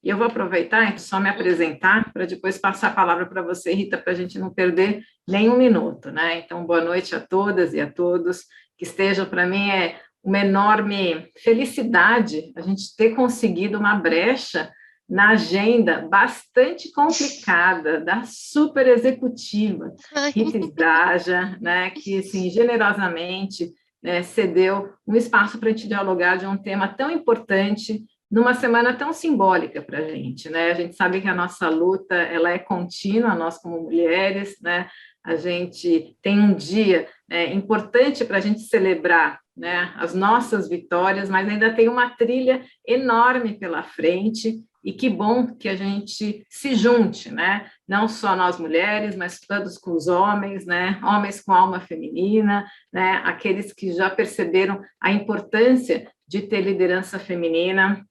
E eu vou aproveitar e só me apresentar para depois passar a palavra para você, Rita, para a gente não perder nenhum minuto, né? Então, boa noite a todas e a todos que estejam. Para mim é uma enorme felicidade a gente ter conseguido uma brecha na agenda bastante complicada da super executiva Rita Sbraja, né, que assim, generosamente, né, cedeu um espaço para a gente dialogar de um tema tão importante numa semana tão simbólica para a gente, né? A gente sabe que a nossa luta ela é contínua, nós como mulheres, né? A gente tem um dia importante para a gente celebrar, né, as nossas vitórias, mas ainda tem uma trilha enorme pela frente. E que bom que a gente se junte, né? Não só nós mulheres, mas todos com os homens, né? Homens com alma feminina, né? Aqueles que já perceberam a importância de ter liderança feminina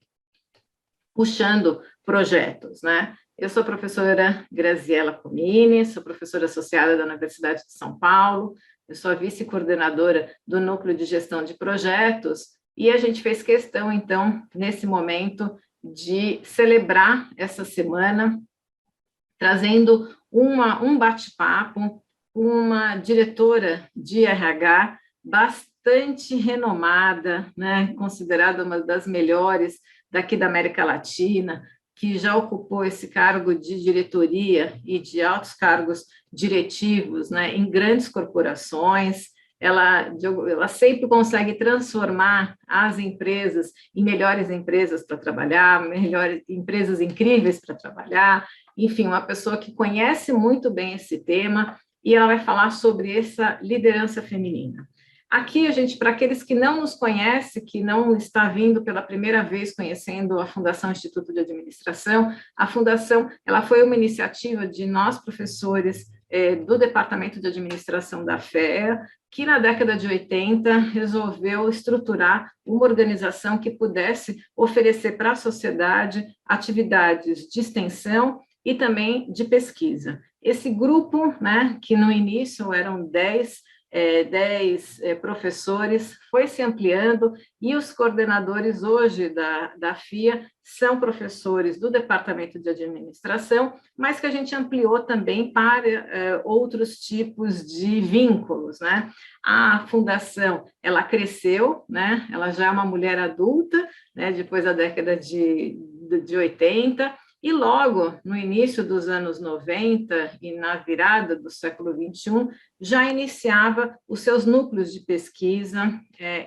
puxando projetos, né? Eu sou a professora Graziela Comini, sou professora associada da Universidade de São Paulo, eu sou a vice-coordenadora do Núcleo de Gestão de Projetos, e a gente fez questão, então, nesse momento, de celebrar essa semana, trazendo um bate-papo com uma diretora de RH bastante renomada, né, considerada uma das melhores daqui da América Latina, que já ocupou esse cargo de diretoria e de altos cargos diretivos, né, em grandes corporações. Ela sempre consegue transformar as empresas em melhores empresas para trabalhar, melhores empresas incríveis para trabalhar. Enfim, uma pessoa que conhece muito bem esse tema e ela vai falar sobre essa liderança feminina. Aqui, gente, para aqueles que não nos conhecem, que não está vindo pela primeira vez conhecendo a Fundação Instituto de Administração, a Fundação ela foi uma iniciativa de nós, professores do Departamento de Administração da FEA, que na década de 80 resolveu estruturar uma organização que pudesse oferecer para a sociedade atividades de extensão e também de pesquisa. Esse grupo, né, que no início eram 10 professores, foi se ampliando, e os coordenadores hoje da FIA são professores do Departamento de Administração, mas que a gente ampliou também para outros tipos de vínculos, né? A fundação, ela cresceu, né? Ela já é uma mulher adulta, né? Depois da década de 80, e logo no início dos anos 90 e na virada do século 21, já iniciava os seus núcleos de pesquisa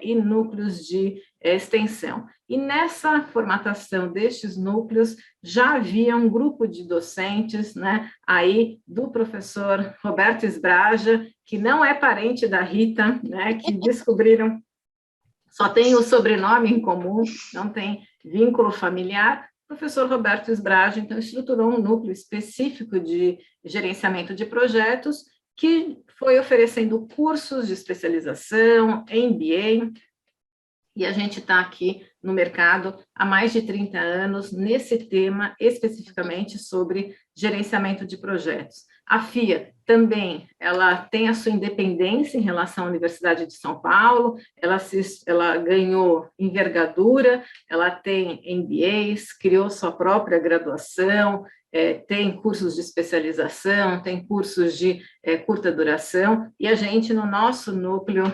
e núcleos de extensão. E nessa formatação destes núcleos, já havia um grupo de docentes, né, aí do professor Roberto Sbraja, que não é parente da Rita, né, que descobriram, só tem o sobrenome em comum, não tem vínculo familiar. O professor Roberto Sbraja, então, estruturou um núcleo específico de gerenciamento de projetos, que foi oferecendo cursos de especialização, MBA, e a gente está aqui no mercado há mais de 30 anos nesse tema, especificamente sobre gerenciamento de projetos. A FIA também, ela tem a sua independência em relação à Universidade de São Paulo, ela ganhou envergadura, ela tem MBAs, criou sua própria graduação, tem cursos de especialização, tem cursos de curta duração, e a gente, no nosso núcleo,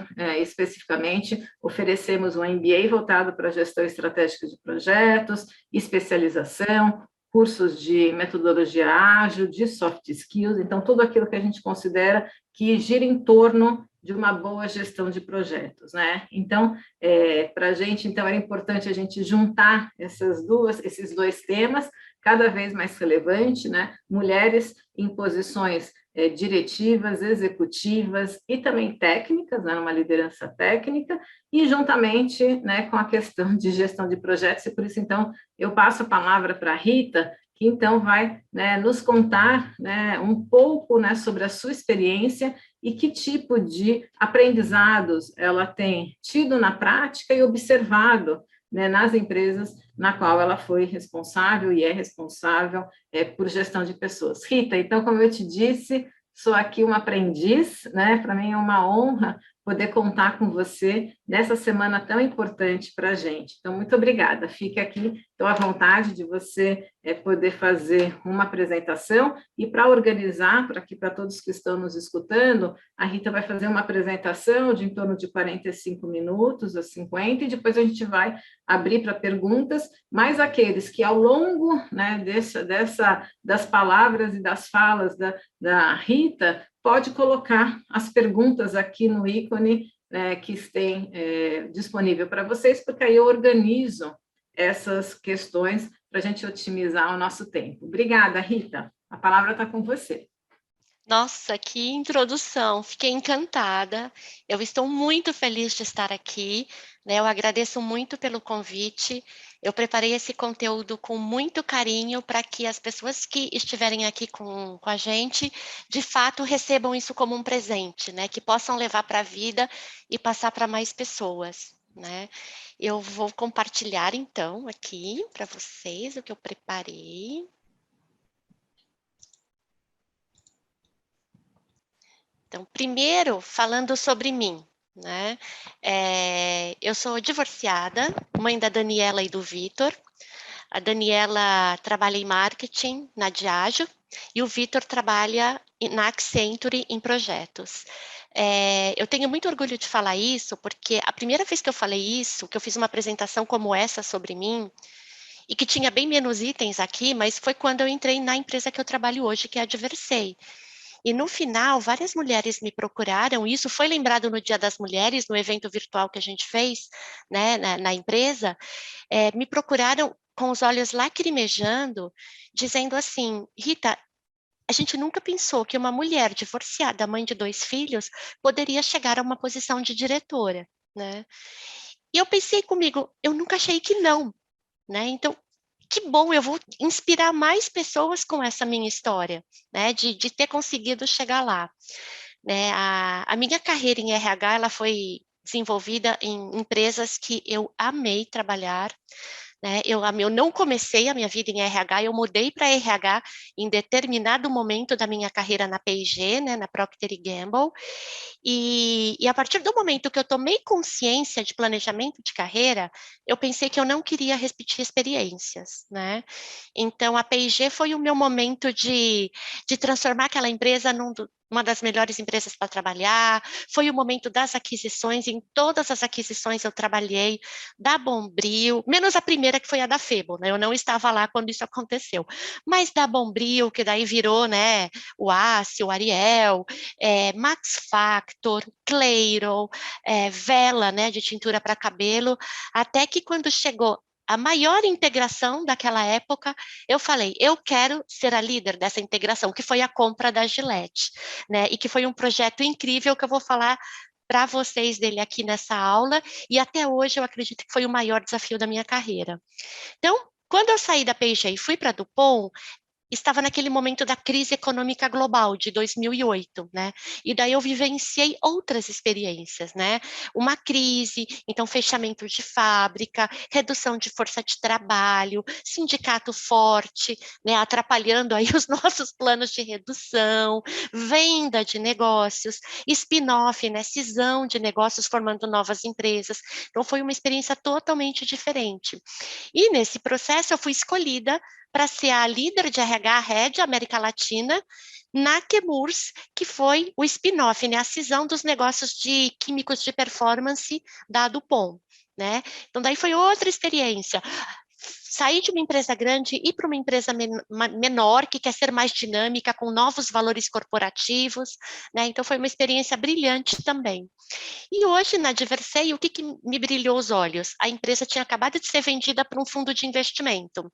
especificamente, oferecemos um MBA voltado para a gestão estratégica de projetos, especialização, cursos de metodologia ágil, de soft skills, então, tudo aquilo que a gente considera que gira em torno de uma boa gestão de projetos, né? Então, para a gente, então, era importante a gente juntar esses dois temas, cada vez mais relevante, né? Mulheres em posições diretivas, executivas e também técnicas, né? Numa liderança técnica, e juntamente, né, com a questão de gestão de projetos, e por isso, então, eu passo a palavra para a Rita, que então vai, né, nos contar, né, um pouco, né, sobre a sua experiência e que tipo de aprendizados ela tem tido na prática e observado, né, nas empresas na qual ela foi responsável e é responsável por gestão de pessoas. Rita, então, como eu te disse, sou aqui uma aprendiz, né? Para mim é uma honra poder contar com você nessa semana tão importante para a gente. Então, muito obrigada. Fique aqui, estou à vontade de você poder fazer uma apresentação e para organizar, para todos que estão nos escutando, a Rita vai fazer uma apresentação de em torno de 45 minutos a 50 e depois a gente vai abrir para perguntas, mas aqueles que ao longo, né, das palavras e das falas da Rita, pode colocar as perguntas aqui no ícone que tem disponível para vocês, porque aí eu organizo essas questões para a gente otimizar o nosso tempo. Obrigada, Rita. A palavra está com você. Nossa, que introdução, fiquei encantada. Eu estou muito feliz de estar aqui, né? Eu agradeço muito pelo convite. Eu preparei esse conteúdo com muito carinho para que as pessoas que estiverem aqui com a gente, de fato, recebam isso como um presente, né? Que possam levar para a vida e passar para mais pessoas, né? Eu vou compartilhar, então, aqui para vocês o que eu preparei. Então, primeiro, falando sobre mim, né? Eu sou divorciada, mãe da Daniela e do Vitor. A Daniela trabalha em marketing na Diageo e o Vitor trabalha na Accenture em projetos. Eu tenho muito orgulho de falar isso, porque a primeira vez que eu falei isso, que eu fiz uma apresentação como essa sobre mim, e que tinha bem menos itens aqui, mas foi quando eu entrei na empresa que eu trabalho hoje, que é a Diversei. E no final, várias mulheres me procuraram, e isso foi lembrado no Dia das Mulheres, no evento virtual que a gente fez, né, na empresa, me procuraram com os olhos lacrimejando, dizendo assim, Rita, a gente nunca pensou que uma mulher divorciada, mãe de 2 filhos, poderia chegar a uma posição de diretora, né? E eu pensei comigo, eu nunca achei que não, né? Então, que bom, eu vou inspirar mais pessoas com essa minha história, né, de ter conseguido chegar lá. Né? A minha carreira em RH, ela foi desenvolvida em empresas que eu amei trabalhar, né? Eu não comecei a minha vida em RH, eu mudei para RH em determinado momento da minha carreira na P&G, né, na Procter Gamble, e a partir do momento que eu tomei consciência de planejamento de carreira, eu pensei que eu não queria repetir experiências, né? Então, a P&G foi o meu momento de transformar aquela empresa uma das melhores empresas para trabalhar, foi o momento das aquisições, em todas as aquisições eu trabalhei, da Bombril, menos a primeira que foi a da Febo, né? Eu não estava lá quando isso aconteceu, mas da Bombril, que daí virou, né, o Ace, o Ariel, Max Factor, Clairol, Vela, né, de tintura para cabelo, até que quando chegou a maior integração daquela época, eu falei, eu quero ser a líder dessa integração, que foi a compra da Gillette, né, e que foi um projeto incrível que eu vou falar para vocês dele aqui nessa aula, e até hoje eu acredito que foi o maior desafio da minha carreira. Então, quando eu saí da P&G e fui para a Dupont, estava naquele momento da crise econômica global de 2008, né? E daí eu vivenciei outras experiências, né? Uma crise, então fechamento de fábrica, redução de força de trabalho, sindicato forte, né? Atrapalhando aí os nossos planos de redução, venda de negócios, spin-off, né? Cisão de negócios formando novas empresas. Então foi uma experiência totalmente diferente. E nesse processo eu fui escolhida para ser a líder de RH Head América Latina na Chemours, que foi o spin-off, né, a cisão dos negócios de químicos de performance da Dupont. Né? Então, daí foi outra experiência. Sair de uma empresa grande e ir para uma empresa menor, que quer ser mais dinâmica, com novos valores corporativos. Né? Então, foi uma experiência brilhante também. E hoje, na Diversei, o que me brilhou os olhos? A empresa tinha acabado de ser vendida para um fundo de investimento,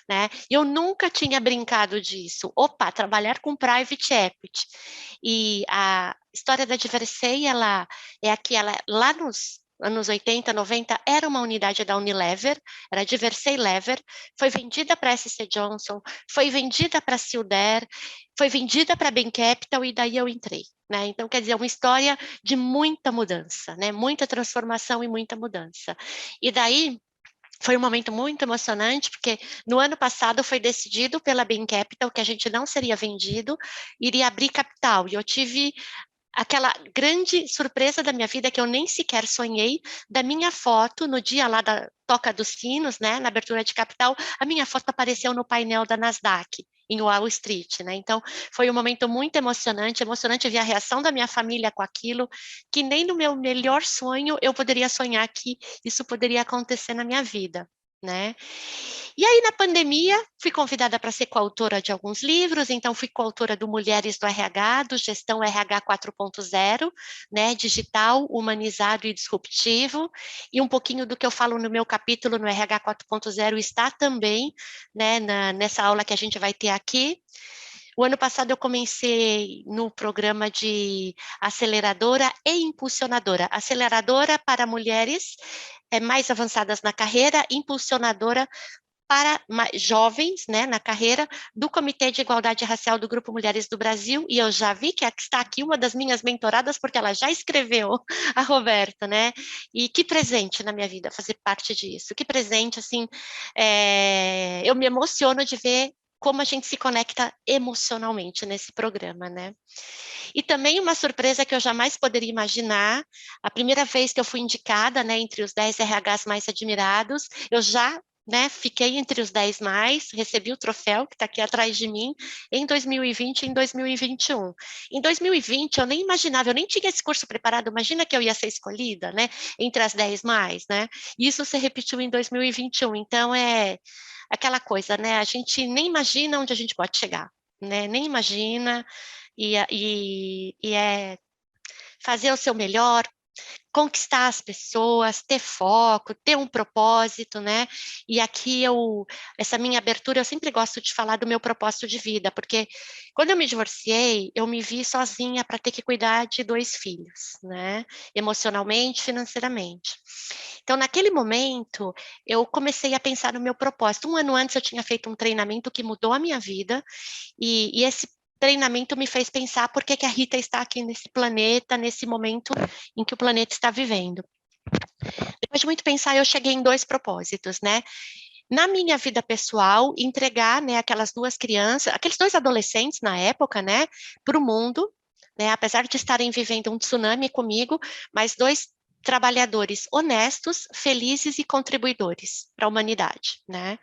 né? E eu nunca tinha brincado disso. Opa, trabalhar com private equity. E a história da Diversei, ela é aqui, ela lá nos anos 80, 90, era uma unidade da Unilever, era a Diversei Lever, foi vendida para a SC Johnson, foi vendida para a Silder, foi vendida para a Bain Capital e daí eu entrei. Né? Então, quer dizer, uma história de muita mudança, né? Muita transformação e muita mudança. E daí, foi um momento muito emocionante, porque no ano passado foi decidido pela Bain Capital que a gente não seria vendido, iria abrir capital, e eu tive aquela grande surpresa da minha vida que eu nem sequer sonhei, da minha foto no dia lá da Toca dos Sinos, né, na abertura de capital, a minha foto apareceu no painel da Nasdaq, em Wall Street, né, então foi um momento muito emocionante ver a reação da minha família com aquilo, que nem no meu melhor sonho eu poderia sonhar que isso poderia acontecer na minha vida, né. E aí, na pandemia, fui convidada para ser coautora de alguns livros, então fui coautora do Mulheres do RH, do Gestão RH 4.0, né, digital, humanizado e disruptivo, e um pouquinho do que eu falo no meu capítulo no RH 4.0 está também, né, nessa aula que a gente vai ter aqui. O ano passado eu comecei no programa de aceleradora e impulsionadora. Aceleradora para mulheres mais avançadas na carreira, impulsionadora para jovens, né, na carreira do Comitê de Igualdade Racial do Grupo Mulheres do Brasil, e eu já vi que está aqui uma das minhas mentoradas, porque ela já escreveu, a Roberta, né, e que presente na minha vida fazer parte disso, que presente, assim, eu me emociono de ver como a gente se conecta emocionalmente nesse programa, né. E também uma surpresa que eu jamais poderia imaginar, a primeira vez que eu fui indicada, né, entre os 10 RHs mais admirados, eu já, né, fiquei entre os 10 mais, recebi o troféu que está aqui atrás de mim, em 2020 e em 2021. Em 2020 eu nem imaginava, eu nem tinha esse curso preparado, imagina que eu ia ser escolhida, né, entre as 10 mais, né, isso se repetiu em 2021, então é aquela coisa, né, a gente nem imagina onde a gente pode chegar, né, nem imagina, e é fazer o seu melhor, conquistar as pessoas, ter foco, ter um propósito, né? E aqui essa minha abertura, eu sempre gosto de falar do meu propósito de vida, porque quando eu me divorciei, eu me vi sozinha para ter que cuidar de 2 filhos, né? Emocionalmente, financeiramente. Então, naquele momento, eu comecei a pensar no meu propósito. Um ano antes, eu tinha feito um treinamento que mudou a minha vida, e esse treinamento me fez pensar por que a Rita está aqui nesse planeta, nesse momento em que o planeta está vivendo. Depois de muito pensar, eu cheguei em 2 propósitos, né? Na minha vida pessoal, entregar, né, aquelas 2 crianças, aqueles 2 adolescentes na época, né, para o mundo, né, apesar de estarem vivendo um tsunami comigo, mas 2 trabalhadores honestos, felizes e contribuidores para a humanidade, né?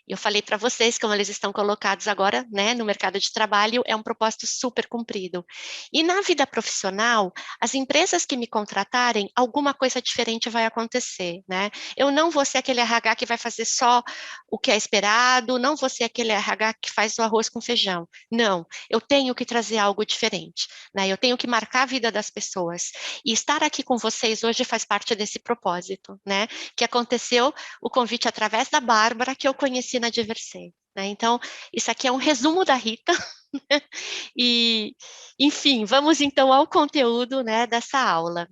Eu falei para vocês, como eles estão colocados agora, né, no mercado de trabalho, é um propósito super cumprido. E na vida profissional, as empresas que me contratarem, alguma coisa diferente vai acontecer, né? Eu não vou ser aquele RH que vai fazer só o que é esperado, não vou ser aquele RH que faz o arroz com feijão. Não, eu tenho que trazer algo diferente, né? Eu tenho que marcar a vida das pessoas. E estar aqui com vocês hoje faz parte desse propósito, né? Que aconteceu o convite através da Bárbara, que eu conheci na Diversei, né? Então, isso aqui é um resumo da Rita, e, enfim, vamos então ao conteúdo, né, dessa aula.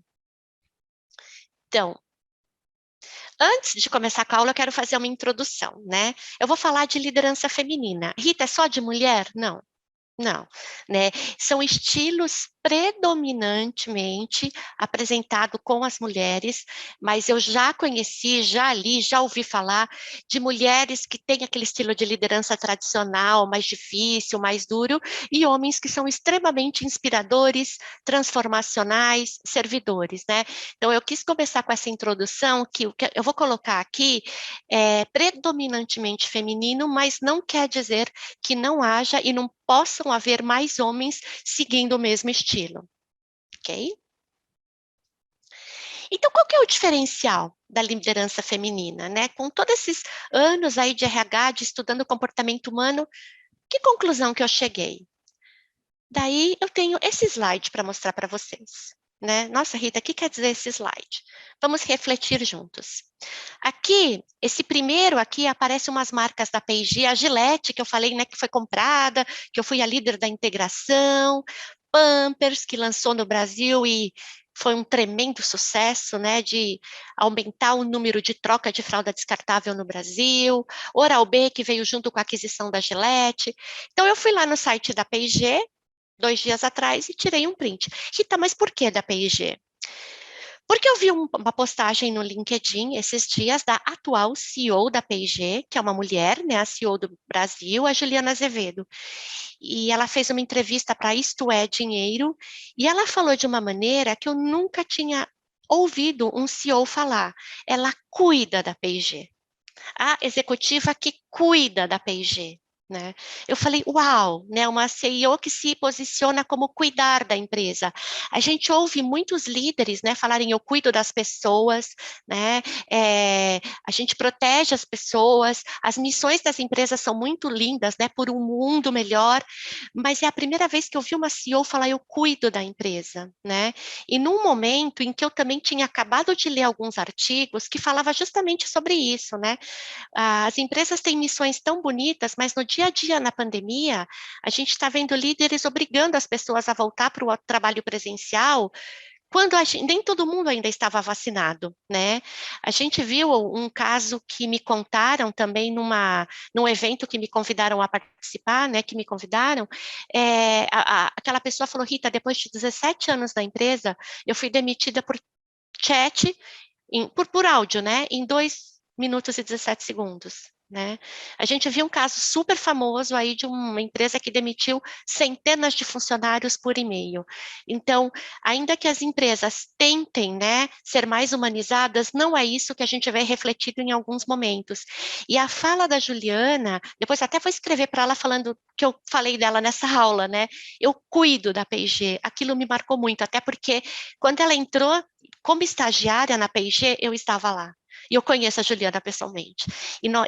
Então, antes de começar com a aula, eu quero fazer uma introdução, né? Eu vou falar de liderança feminina. Rita, é só de mulher? Não. Não, né? São estilos predominantemente apresentados com as mulheres, mas eu já conheci, já li, já ouvi falar de mulheres que têm aquele estilo de liderança tradicional, mais difícil, mais duro, e homens que são extremamente inspiradores, transformacionais, servidores, né? Então eu quis começar com essa introdução que o que eu vou colocar aqui é predominantemente feminino, mas não quer dizer que não haja e não possam haver mais homens seguindo o mesmo estilo, ok? Então, qual que é o diferencial da liderança feminina, né? Com todos esses anos aí de RH, de estudando o comportamento humano, que conclusão que eu cheguei? Daí eu tenho esse slide para mostrar para vocês, né? Nossa, Rita, o que quer dizer esse slide? Vamos refletir juntos. Aqui, esse primeiro aqui, aparece umas marcas da P&G, a Gillette, que eu falei, né, que foi comprada, que eu fui a líder da integração, Pampers, que lançou no Brasil e foi um tremendo sucesso, né, de aumentar o número de troca de fralda descartável no Brasil, Oral-B, que veio junto com a aquisição da Gillette. Então, eu fui lá no site da P&G, 2 dias atrás, e tirei um print. Rita, mas por que da P&G? Porque eu vi uma postagem no LinkedIn esses dias da atual CEO da P&G, que é uma mulher, né, a CEO do Brasil, a Juliana Azevedo. E ela fez uma entrevista para Isto é Dinheiro, e ela falou de uma maneira que eu nunca tinha ouvido um CEO falar. Ela cuida da P&G. A executiva que cuida da P&G. Né? Eu falei, uau, né, uma CEO que se posiciona como cuidar da empresa. A gente ouve muitos líderes, né, falarem eu cuido das pessoas, né, a gente protege as pessoas, as missões das empresas são muito lindas, né, por um mundo melhor, mas é a primeira vez que eu vi uma CEO falar eu cuido da empresa, né, e num momento em que eu também tinha acabado de ler alguns artigos que falava justamente sobre isso, né, as empresas têm missões tão bonitas, mas no dia a dia, na pandemia, a gente está vendo líderes obrigando as pessoas a voltar para o trabalho presencial, quando nem todo mundo ainda estava vacinado, né? A gente viu um caso que me contaram também num evento que me convidaram a participar, né? Que me convidaram, aquela pessoa falou, Rita, depois de 17 anos na empresa, eu fui demitida por chat, por áudio, né? Em 2 minutos e 17 segundos. Né? A gente viu um caso super famoso aí de uma empresa que demitiu centenas de funcionários por e-mail. Então, ainda que as empresas tentem, né, ser mais humanizadas, não é isso que a gente vê refletido em alguns momentos. E a fala da Juliana, depois até vou escrever para ela falando que eu falei dela nessa aula, né? Eu cuido da P&G, aquilo me marcou muito, até porque quando ela entrou como estagiária na P&G, eu estava lá. E eu conheço a Juliana pessoalmente.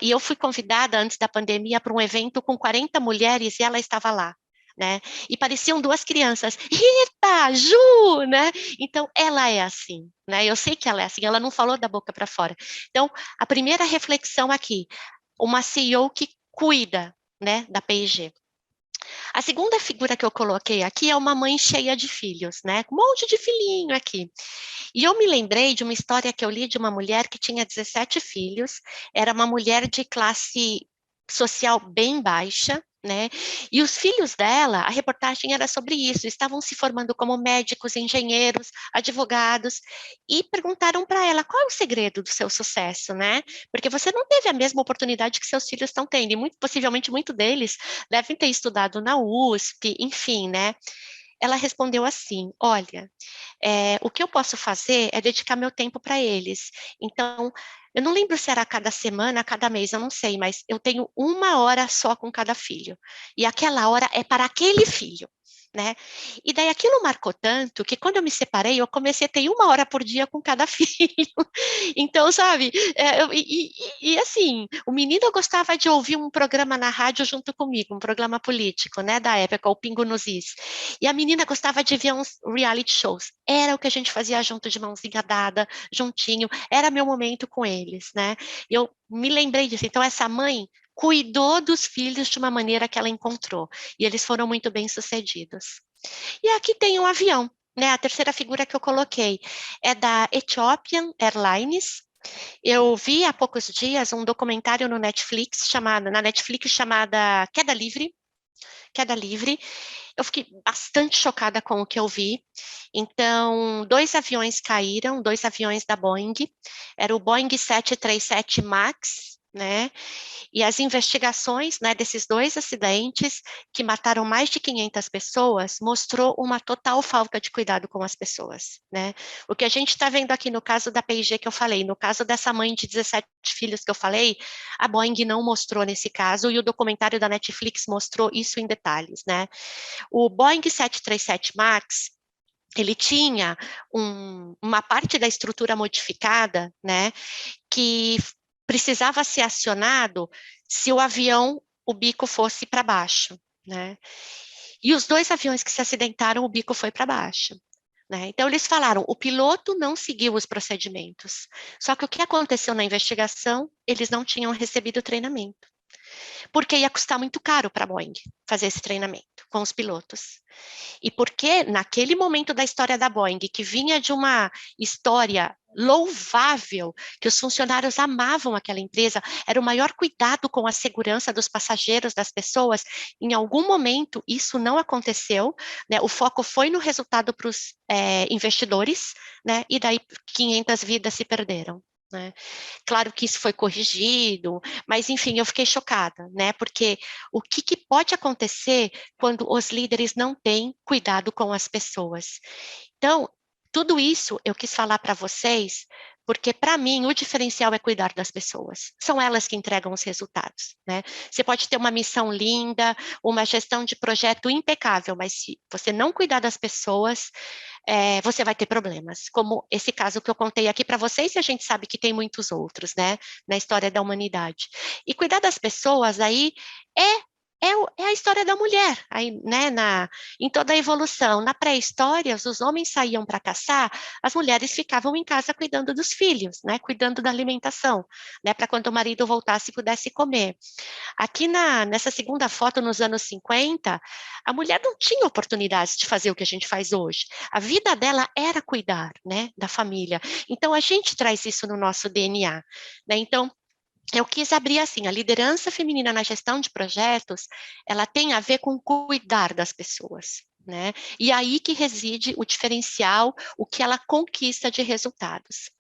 E eu fui convidada antes da pandemia para um evento com 40 mulheres e ela estava lá. Né? E pareciam 2 crianças. Rita, Ju, né? Então, ela é assim, né? Eu sei que ela é assim, ela não falou da boca para fora. Então, a primeira reflexão aqui, uma CEO que cuida, né, da P&G. A segunda figura que eu coloquei aqui é uma mãe cheia de filhos, né? Um monte de filhinho aqui. E eu me lembrei de uma história que eu li de uma mulher que tinha 17 filhos, era uma mulher de classe social bem baixa, né? E os filhos dela, a reportagem era sobre isso, estavam se formando como médicos, engenheiros, advogados, e perguntaram para ela qual é o segredo do seu sucesso, né? Porque você não teve a mesma oportunidade que seus filhos estão tendo, e muito possivelmente muito deles devem ter estudado na USP, enfim, né? Ela respondeu assim: olha, o que eu posso fazer é dedicar meu tempo para eles. Então, eu não lembro se era a cada semana, a cada mês, eu não sei, mas eu tenho 1 hora só com cada filho. E aquela hora é para aquele filho. Né? E daí aquilo marcou tanto que quando eu me separei, eu comecei a ter 1 hora por dia com cada filho. Então, sabe, assim, o menino gostava de ouvir um programa na rádio junto comigo, um programa político, né, da época, o Pingo nos Is. E a menina gostava de ver uns reality shows. Era o que a gente fazia junto, de mãozinha dada, juntinho. Era meu momento com eles, né? E eu me lembrei disso. Então, essa mãe cuidou dos filhos de uma maneira que ela encontrou. E eles foram muito bem-sucedidos. E aqui tem um avião, né? A terceira figura que eu coloquei é da Ethiopian Airlines. Eu vi há poucos dias um documentário no Netflix na Netflix chamada Queda Livre. Queda Livre. Eu fiquei bastante chocada com o que eu vi. Então, 2 aviões caíram, 2 aviões da Boeing. Era o Boeing 737 MAX, né? E as investigações, né, desses 2 acidentes que mataram mais de 500 pessoas mostrou uma total falta de cuidado com as pessoas, né? O que a gente está vendo aqui no caso da P&G que eu falei, no caso dessa mãe de 17 filhos que eu falei, a Boeing não mostrou nesse caso e o documentário da Netflix mostrou isso em detalhes, né? O Boeing 737 MAX, ele tinha uma parte da estrutura modificada, né, que precisava ser acionado se o bico fosse para baixo, né? E os 2 aviões que se acidentaram, o bico foi para baixo. Né? Então, eles falaram, o piloto não seguiu os procedimentos. Só que o que aconteceu na investigação, eles não tinham recebido treinamento. Porque ia custar muito caro para a Boeing fazer esse treinamento com os pilotos. E porque naquele momento da história da Boeing, que vinha de uma história louvável, que os funcionários amavam aquela empresa, era o maior cuidado com a segurança dos passageiros, das pessoas, em algum momento isso não aconteceu, né? O foco foi no resultado para os investidores, né? E daí 500 vidas se perderam. Né? Claro que isso foi corrigido, mas enfim, eu fiquei chocada, né? Porque o que pode acontecer quando os líderes não têm cuidado com as pessoas? Então, tudo isso eu quis falar para vocês, porque para mim o diferencial é cuidar das pessoas. São elas que entregam os resultados, né? Você pode ter uma missão linda, uma gestão de projeto impecável, mas se você não cuidar das pessoas, você vai ter problemas, como esse caso que eu contei aqui para vocês, e a gente sabe que tem muitos outros, né, na história da humanidade. E cuidar das pessoas aí é a história da mulher, aí, né, em toda a evolução. Na pré-história, os homens saíam para caçar, as mulheres ficavam em casa cuidando dos filhos, né, cuidando da alimentação, né, para quando o marido voltasse pudesse comer. Aqui nessa segunda foto, nos anos 50, a mulher não tinha oportunidade de fazer o que a gente faz hoje. A vida dela era cuidar, né, da família. Então, a gente traz isso no nosso DNA, né? Então, eu quis abrir assim, a liderança feminina na gestão de projetos, ela tem a ver com cuidar das pessoas, né? E aí que reside o diferencial, o que ela conquista de resultados.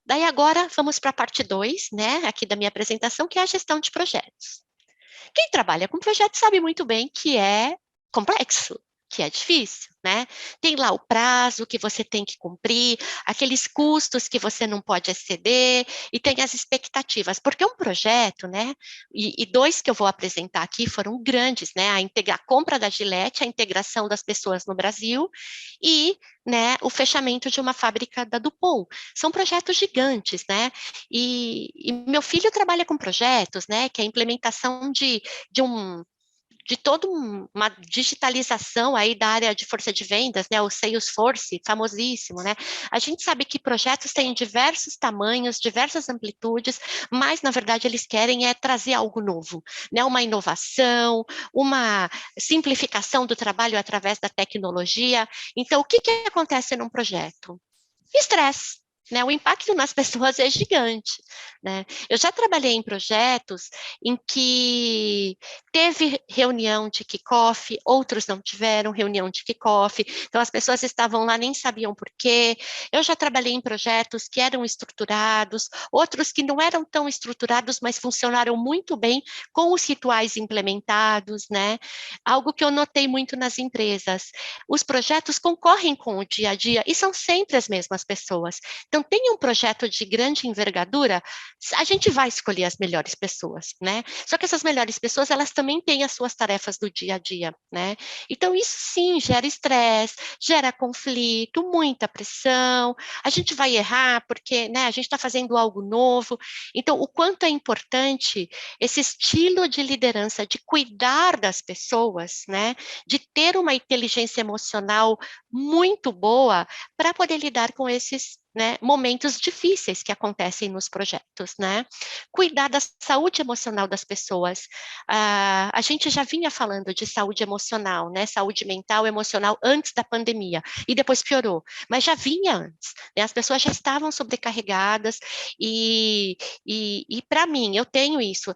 Daí agora vamos para a parte 2, né, aqui da minha apresentação, que é a gestão de projetos. Quem trabalha com projetos sabe muito bem que é complexo, que é difícil, né? Tem lá o prazo que você tem que cumprir, aqueles custos que você não pode exceder, e tem as expectativas, porque um projeto, né? E dois que eu vou apresentar aqui foram grandes, né? A compra da Gillette, a integração das pessoas no Brasil e, né, o fechamento de uma fábrica da Dupont. São projetos gigantes, né? E meu filho trabalha com projetos, né? Que é a implementação de um de toda uma digitalização aí da área de força de vendas, né, o Salesforce, famosíssimo, né? A gente sabe que projetos têm diversos tamanhos, diversas amplitudes, mas na verdade eles querem trazer algo novo, né? Uma inovação, uma simplificação do trabalho através da tecnologia. Então, o que acontece num projeto? Estresse. Né, o impacto nas pessoas é gigante. Né? Eu já trabalhei em projetos em que teve reunião de kickoff, outros não tiveram reunião de kickoff, então as pessoas estavam lá, nem sabiam por quê. Eu já trabalhei em projetos que eram estruturados, outros que não eram tão estruturados, mas funcionaram muito bem com os rituais implementados, né? Algo que eu notei muito nas empresas. Os projetos concorrem com o dia a dia e são sempre as mesmas pessoas. Então, tem um projeto de grande envergadura, a gente vai escolher as melhores pessoas, né? Só que essas melhores pessoas, elas também têm as suas tarefas do dia a dia, né? Então, isso sim gera estresse, gera conflito, muita pressão, a gente vai errar porque, né, a gente está fazendo algo novo. Então, o quanto é importante esse estilo de liderança, de cuidar das pessoas, né? De ter uma inteligência emocional muito boa para poder lidar com esses, né, momentos difíceis que acontecem nos projetos, né? Cuidar da saúde emocional das pessoas. A gente já vinha falando de saúde emocional, né? Saúde mental, emocional antes da pandemia e depois piorou, mas já vinha antes. Né? As pessoas já estavam sobrecarregadas e para mim eu tenho isso.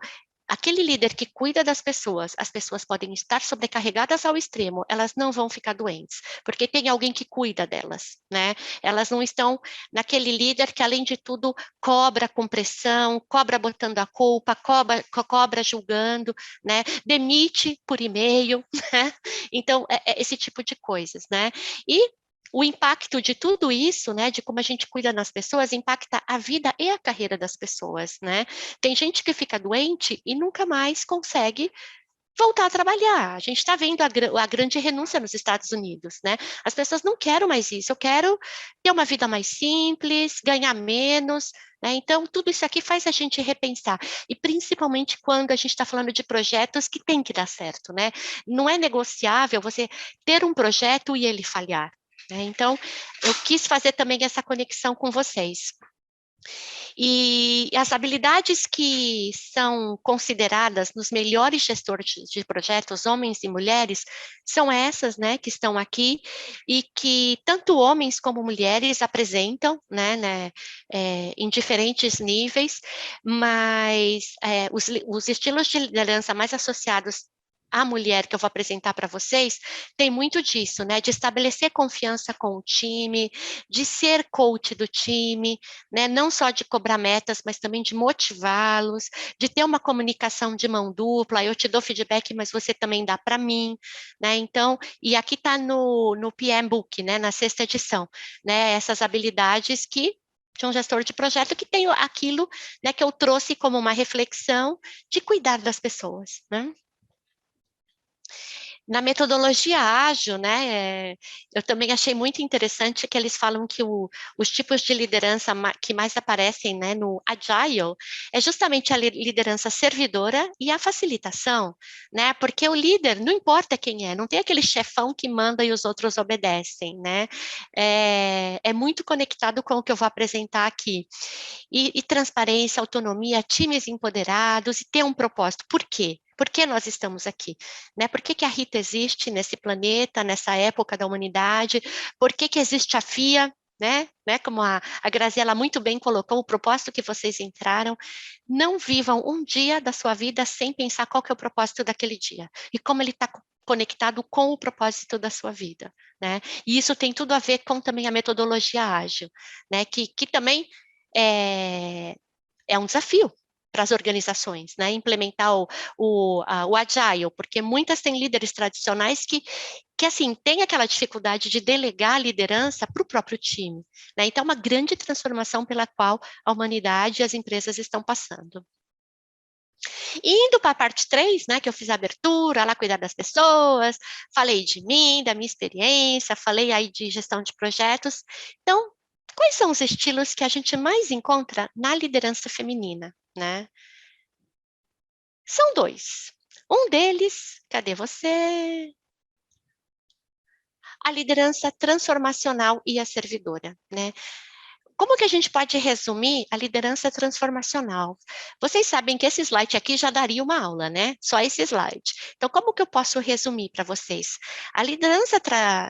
Aquele líder que cuida das pessoas, as pessoas podem estar sobrecarregadas ao extremo, elas não vão ficar doentes, porque tem alguém que cuida delas, né? Elas não estão naquele líder que, além de tudo, cobra com pressão, cobra botando a culpa, cobra julgando, né? Demite por e-mail, né? Então, é esse tipo de coisas, né? E o impacto de tudo isso, né, de como a gente cuida das pessoas, impacta a vida e a carreira das pessoas, né? Tem gente que fica doente e nunca mais consegue voltar a trabalhar. A gente está vendo a grande renúncia nos Estados Unidos, né? As pessoas não querem mais isso, eu quero ter uma vida mais simples, ganhar menos, né? Então, tudo isso aqui faz a gente repensar, e principalmente quando a gente está falando de projetos que tem que dar certo, né? Não é negociável você ter um projeto e ele falhar. Né? Então, eu quis fazer também essa conexão com vocês. E as habilidades que são consideradas nos melhores gestores de projetos, homens e mulheres, são essas, né, que estão aqui e que tanto homens como mulheres apresentam, né, em diferentes níveis, mas os estilos de liderança mais associados à mulher que eu vou apresentar para vocês, tem muito disso, né, de estabelecer confiança com o time, de ser coach do time, né, não só de cobrar metas, mas também de motivá-los, de ter uma comunicação de mão dupla, eu te dou feedback, mas você também dá para mim, né, então, e aqui está no PM Book, né, na 6ª edição, né, essas habilidades de um gestor de projeto que tem aquilo, né, que eu trouxe como uma reflexão de cuidar das pessoas, né. Na metodologia ágil, né, eu também achei muito interessante que eles falam que os tipos de liderança que mais aparecem, né, no Agile é justamente a liderança servidora e a facilitação, né, porque o líder, não importa quem é, não tem aquele chefão que manda e os outros obedecem, né, é muito conectado com o que eu vou apresentar aqui. E transparência, autonomia, times empoderados e ter um propósito. Por quê? Por que nós estamos aqui? Né? Por que a Rita existe nesse planeta, nessa época da humanidade? Por que existe a FIA? Né? Como a Graziela muito bem colocou, o propósito que vocês entraram, não vivam um dia da sua vida sem pensar qual que é o propósito daquele dia e como ele está conectado com o propósito da sua vida, né? E isso tem tudo a ver com também a metodologia ágil, né? Que também é um desafio para as organizações, né? Implementar o Agile, porque muitas têm líderes tradicionais que assim, têm aquela dificuldade de delegar a liderança para o próprio time, né? Então, é uma grande transformação pela qual a humanidade e as empresas estão passando. E indo para a parte 3, né, que eu fiz a abertura, lá cuidar das pessoas, falei de mim, da minha experiência, falei aí de gestão de projetos. Então, quais são os estilos que a gente mais encontra na liderança feminina, né? São 2. Um deles, cadê você? A liderança transformacional e a servidora, né? Como que a gente pode resumir a liderança transformacional? Vocês sabem que esse slide aqui já daria uma aula, né? Só esse slide. Então, como que eu posso resumir para vocês? A liderança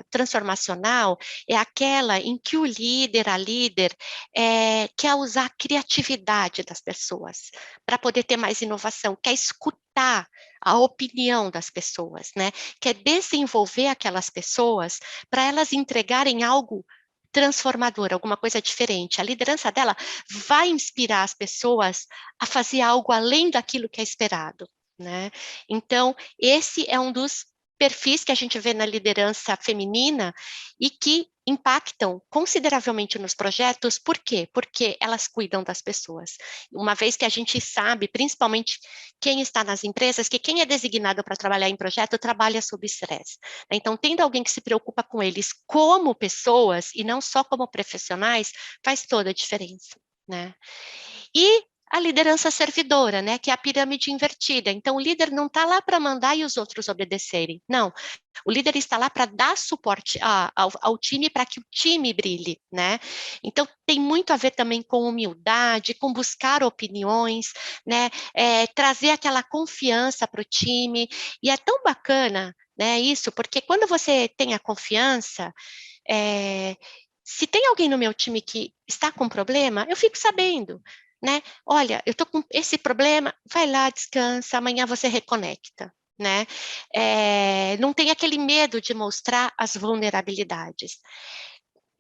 transformacional é aquela em que o líder, a líder, quer usar a criatividade das pessoas para poder ter mais inovação, quer escutar a opinião das pessoas, né? Quer desenvolver aquelas pessoas para elas entregarem algo transformadora, alguma coisa diferente. A liderança dela vai inspirar as pessoas a fazer algo além daquilo que é esperado, né? Então, esse é um dos perfis que a gente vê na liderança feminina e que impactam consideravelmente nos projetos. Por quê? Porque elas cuidam das pessoas. Uma vez que a gente sabe, principalmente quem está nas empresas, que quem é designado para trabalhar em projeto trabalha sob estresse. Então, tendo alguém que se preocupa com eles como pessoas e não só como profissionais, faz toda a diferença, né? E a liderança servidora, né, que é a pirâmide invertida. Então, o líder não está lá para mandar e os outros obedecerem. Não, o líder está lá para dar suporte ao time para que o time brilhe, né? Então, tem muito a ver também com humildade, com buscar opiniões, né? Trazer aquela confiança para o time. E é tão bacana, né, isso, porque quando você tem a confiança, se tem alguém no meu time que está com problema, eu fico sabendo, né? Olha, eu estou com esse problema, vai lá, descansa, amanhã você reconecta, né? Não tem aquele medo de mostrar as vulnerabilidades.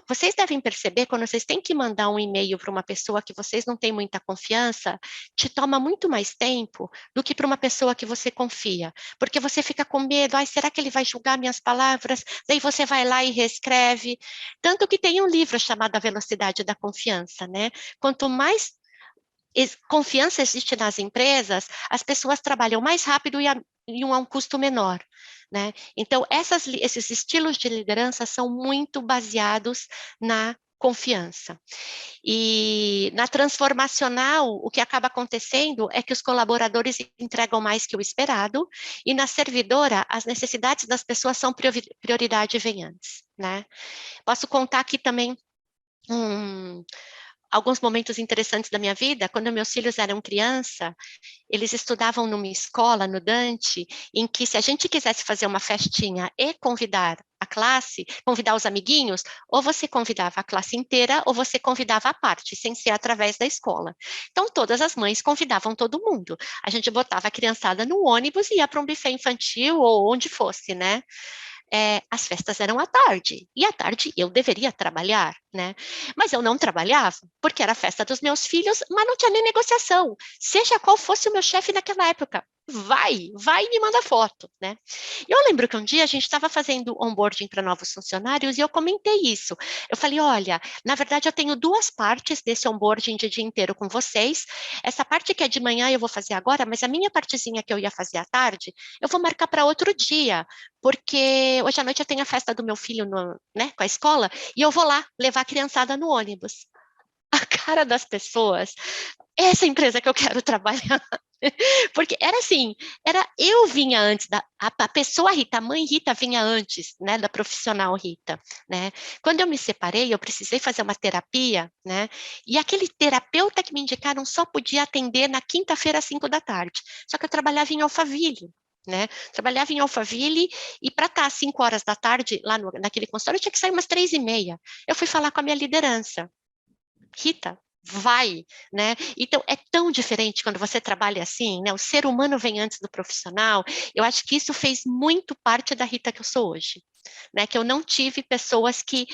Vocês devem perceber, quando vocês têm que mandar um e-mail para uma pessoa que vocês não têm muita confiança, te toma muito mais tempo do que para uma pessoa que você confia, porque você fica com medo, ai, será que ele vai julgar minhas palavras? Daí você vai lá e reescreve. Tanto que tem um livro chamado A Velocidade da Confiança, né? Quanto mais confiança existe nas empresas, as pessoas trabalham mais rápido e a um custo menor, né? Então, esses estilos de liderança são muito baseados na confiança. E na transformacional, o que acaba acontecendo é que os colaboradores entregam mais que o esperado, e na servidora, as necessidades das pessoas são prioridade e vem antes, né? Posso contar aqui também alguns momentos interessantes da minha vida, quando meus filhos eram criança, eles estudavam numa escola, no Dante, em que se a gente quisesse fazer uma festinha e convidar a classe, convidar os amiguinhos, ou você convidava a classe inteira, ou você convidava a parte, sem ser através da escola. Então, todas as mães convidavam todo mundo. A gente botava a criançada no ônibus e ia para um buffet infantil, ou onde fosse, né? As festas eram à tarde, e à tarde eu deveria trabalhar, né? Mas eu não trabalhava, porque era a festa dos meus filhos, mas não tinha nem negociação. Seja qual fosse o meu chefe naquela época, vai e me manda foto, né? Eu lembro que um dia a gente estava fazendo onboarding para novos funcionários e eu comentei isso. Eu falei, olha, na verdade eu tenho duas partes desse onboarding de dia inteiro com vocês. Essa parte que é de manhã eu vou fazer agora, mas a minha partezinha que eu ia fazer à tarde, eu vou marcar para outro dia, porque hoje à noite eu tenho a festa do meu filho né, com a escola, e eu vou lá levar a criançada no ônibus. A cara das pessoas, essa empresa que eu quero trabalhar. Porque era assim, eu vinha antes, a pessoa Rita, a mãe Rita vinha antes, né, da profissional Rita, né? Quando eu me separei, eu precisei fazer uma terapia, né? E aquele terapeuta que me indicaram só podia atender na quinta-feira às 5 da tarde. Só que eu trabalhava em Alphaville, né? Trabalhava em Alphaville e para estar às 5 horas da tarde lá naquele consultório, eu tinha que sair umas 3:30. Eu fui falar com a minha liderança. Rita, vai, né? Então, é tão diferente quando você trabalha assim, né? O ser humano vem antes do profissional. Eu acho que isso fez muito parte da Rita que eu sou hoje, né? Que eu não tive pessoas que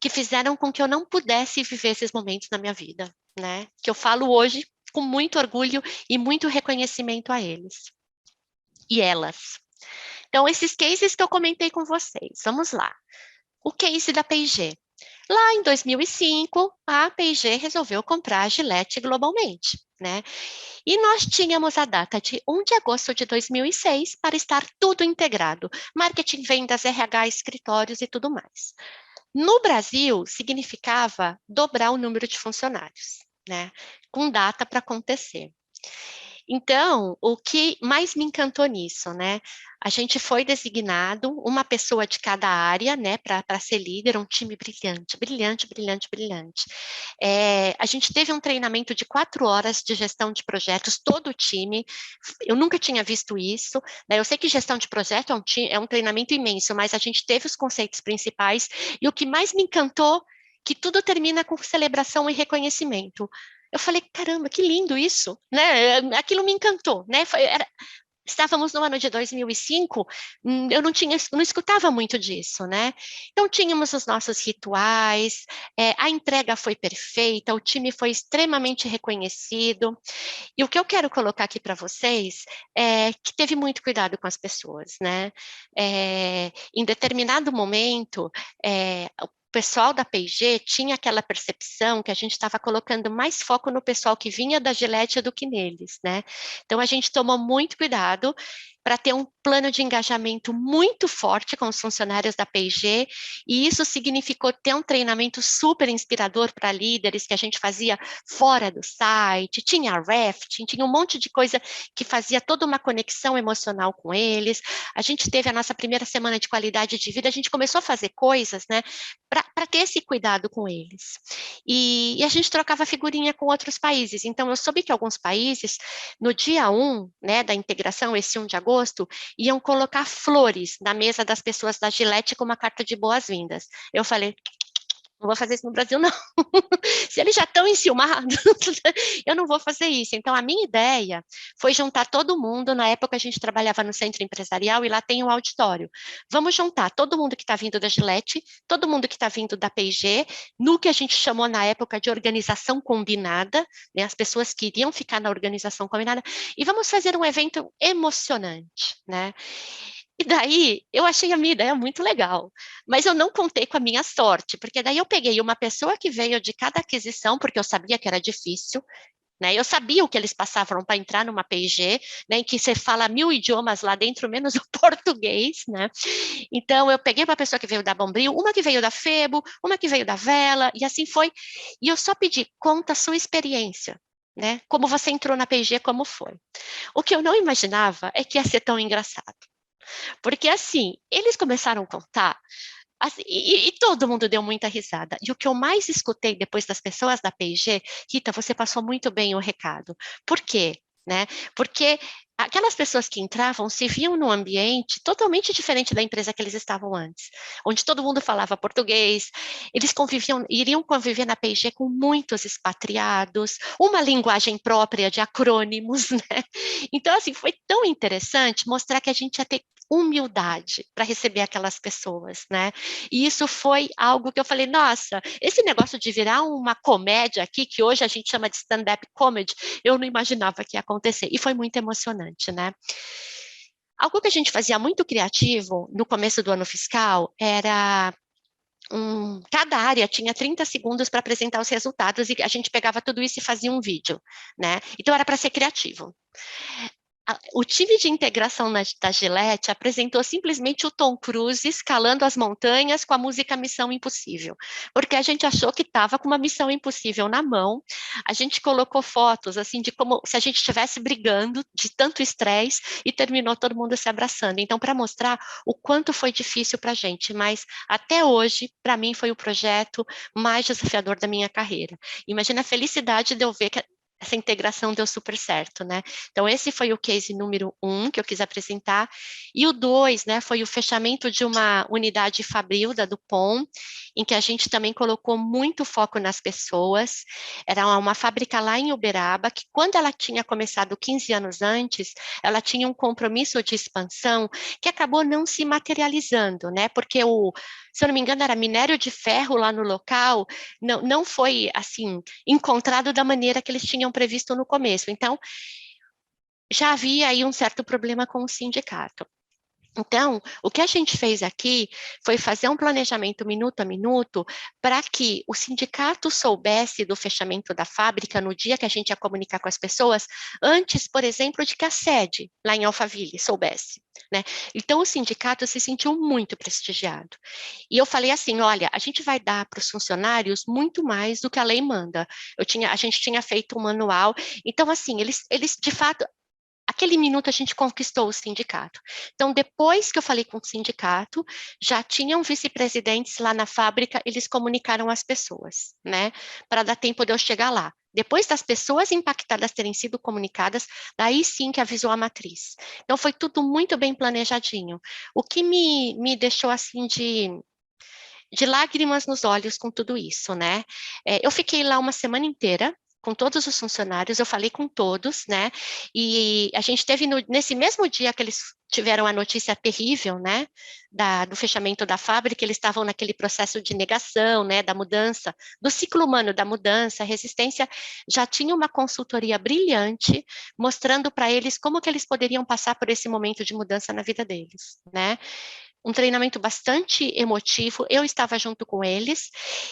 fizeram com que eu não pudesse viver esses momentos na minha vida, né? Que eu falo hoje com muito orgulho e muito reconhecimento a eles e elas. Então, esses cases que eu comentei com vocês, vamos lá. O case da P&G. Lá em 2005, a P&G resolveu comprar a Gillette globalmente, né? E nós tínhamos a data de 1 de agosto de 2006 para estar tudo integrado, marketing, vendas, RH, escritórios e tudo mais. No Brasil, significava dobrar o número de funcionários, né? Com data para acontecer. Então, o que mais me encantou nisso, né? A gente foi designado uma pessoa de cada área, né, para ser líder, um time brilhante, brilhante, brilhante, brilhante. A gente teve um treinamento de 4 horas de gestão de projetos, todo o time. Eu nunca tinha visto isso, né? Eu sei que gestão de projeto é um treinamento imenso, mas a gente teve os conceitos principais, e o que mais me encantou, que tudo termina com celebração e reconhecimento. Eu falei, caramba, que lindo isso, né? Aquilo me encantou, né? Estávamos no ano de 2005, eu não escutava muito disso, né? Então, tínhamos os nossos rituais, a entrega foi perfeita, o time foi extremamente reconhecido, e o que eu quero colocar aqui para vocês é que teve muito cuidado com as pessoas, né? Em determinado momento, o pessoal da P&G tinha aquela percepção que a gente estava colocando mais foco no pessoal que vinha da Gillette do que neles, né? Então, a gente tomou muito cuidado para ter um plano de engajamento muito forte com os funcionários da P&G, e isso significou ter um treinamento super inspirador para líderes que a gente fazia fora do site, tinha rafting, tinha um monte de coisa que fazia toda uma conexão emocional com eles. A gente teve a nossa primeira semana de qualidade de vida, a gente começou a fazer coisas, né, para ter esse cuidado com eles. E a gente trocava figurinha com outros países. Então, eu soube que alguns países, no dia 1, né, da integração, esse 1 de agosto, iam colocar flores na mesa das pessoas da Gillette com uma carta de boas-vindas. Eu falei, não vou fazer isso no Brasil, não. Se eles já estão enciumados, eu não vou fazer isso. Então, a minha ideia foi juntar todo mundo. Na época, a gente trabalhava no centro empresarial e lá tem um auditório. Vamos juntar todo mundo que está vindo da Gillette, todo mundo que está vindo da P&G, no que a gente chamou na época de organização combinada, né? As pessoas que iriam ficar na organização combinada, e vamos fazer um evento emocionante, né? E daí, eu achei a minha ideia muito legal, mas eu não contei com a minha sorte, porque daí eu peguei uma pessoa que veio de cada aquisição, porque eu sabia que era difícil, né? Eu sabia o que eles passavam para entrar numa P&G, né, em que você fala 1000 idiomas lá dentro, menos o português, né? Então, eu peguei uma pessoa que veio da Bombril, uma que veio da Febo, uma que veio da Vela, e assim foi. E eu só pedi, conta a sua experiência, né? Como você entrou na P&G, como foi. O que eu não imaginava é que ia ser tão engraçado. Porque assim, eles começaram a contar Assim, e todo mundo deu muita risada. E o que eu mais escutei depois das pessoas da P&G, Rita, você passou muito bem o recado. Por quê? Né? Porque aquelas pessoas que entravam se viam num ambiente totalmente diferente da empresa que eles estavam antes, onde todo mundo falava português, eles iriam conviver na P&G com muitos expatriados, uma linguagem própria de acrônimos, né? Então, assim, foi tão interessante mostrar que a gente ia ter humildade para receber aquelas pessoas, né? E isso foi algo que eu falei, nossa, esse negócio de virar uma comédia aqui, que hoje a gente chama de stand-up comedy, eu não imaginava que ia acontecer, e foi muito emocionante, né? Algo que a gente fazia muito criativo no começo do ano fiscal era cada área tinha 30 segundos para apresentar os resultados e a gente pegava tudo isso e fazia um vídeo, né? Então era para ser criativo. O time de integração da Gillette apresentou simplesmente o Tom Cruise escalando as montanhas com a música Missão Impossível, porque a gente achou que estava com uma missão impossível na mão. A gente colocou fotos assim de como se a gente estivesse brigando de tanto estresse e terminou todo mundo se abraçando. Então, para mostrar o quanto foi difícil para a gente, mas até hoje, para mim, foi o projeto mais desafiador da minha carreira. Imagina a felicidade de eu ver que essa integração deu super certo, né? Então, esse foi o case número 1 que eu quis apresentar. E o 2, né, foi o fechamento de uma unidade fabril da Dupont, em que a gente também colocou muito foco nas pessoas. Era uma fábrica lá em Uberaba, que quando ela tinha começado 15 anos antes, ela tinha um compromisso de expansão que acabou não se materializando, né? Porque se eu não me engano, era minério de ferro lá no local, não foi, assim, encontrado da maneira que eles tinham previsto no começo. Então, já havia aí um certo problema com o sindicato. Então, o que a gente fez aqui foi fazer um planejamento minuto a minuto para que o sindicato soubesse do fechamento da fábrica no dia que a gente ia comunicar com as pessoas, antes, por exemplo, de que a sede lá em Alphaville soubesse, né? Então, o sindicato se sentiu muito prestigiado. E eu falei assim, olha, a gente vai dar para os funcionários muito mais do que a lei manda. A gente tinha feito um manual, então, assim, eles de fato aquele minuto a gente conquistou o sindicato. Então, depois que eu falei com o sindicato, já tinham vice-presidentes lá na fábrica, eles comunicaram às pessoas, né? Para dar tempo de eu chegar lá. Depois das pessoas impactadas terem sido comunicadas, daí sim que avisou a matriz. Então, foi tudo muito bem planejadinho. O que me deixou assim de lágrimas nos olhos com tudo isso, né? Eu fiquei lá uma semana inteira, com todos os funcionários, eu falei com todos, né? E a gente teve nesse mesmo dia que eles tiveram a notícia terrível, né? Do fechamento da fábrica, eles estavam naquele processo de negação, né? Da mudança, do ciclo humano da mudança, a resistência já tinha uma consultoria brilhante, mostrando para eles como que eles poderiam passar por esse momento de mudança na vida deles, né? Um treinamento bastante emotivo, eu estava junto com eles,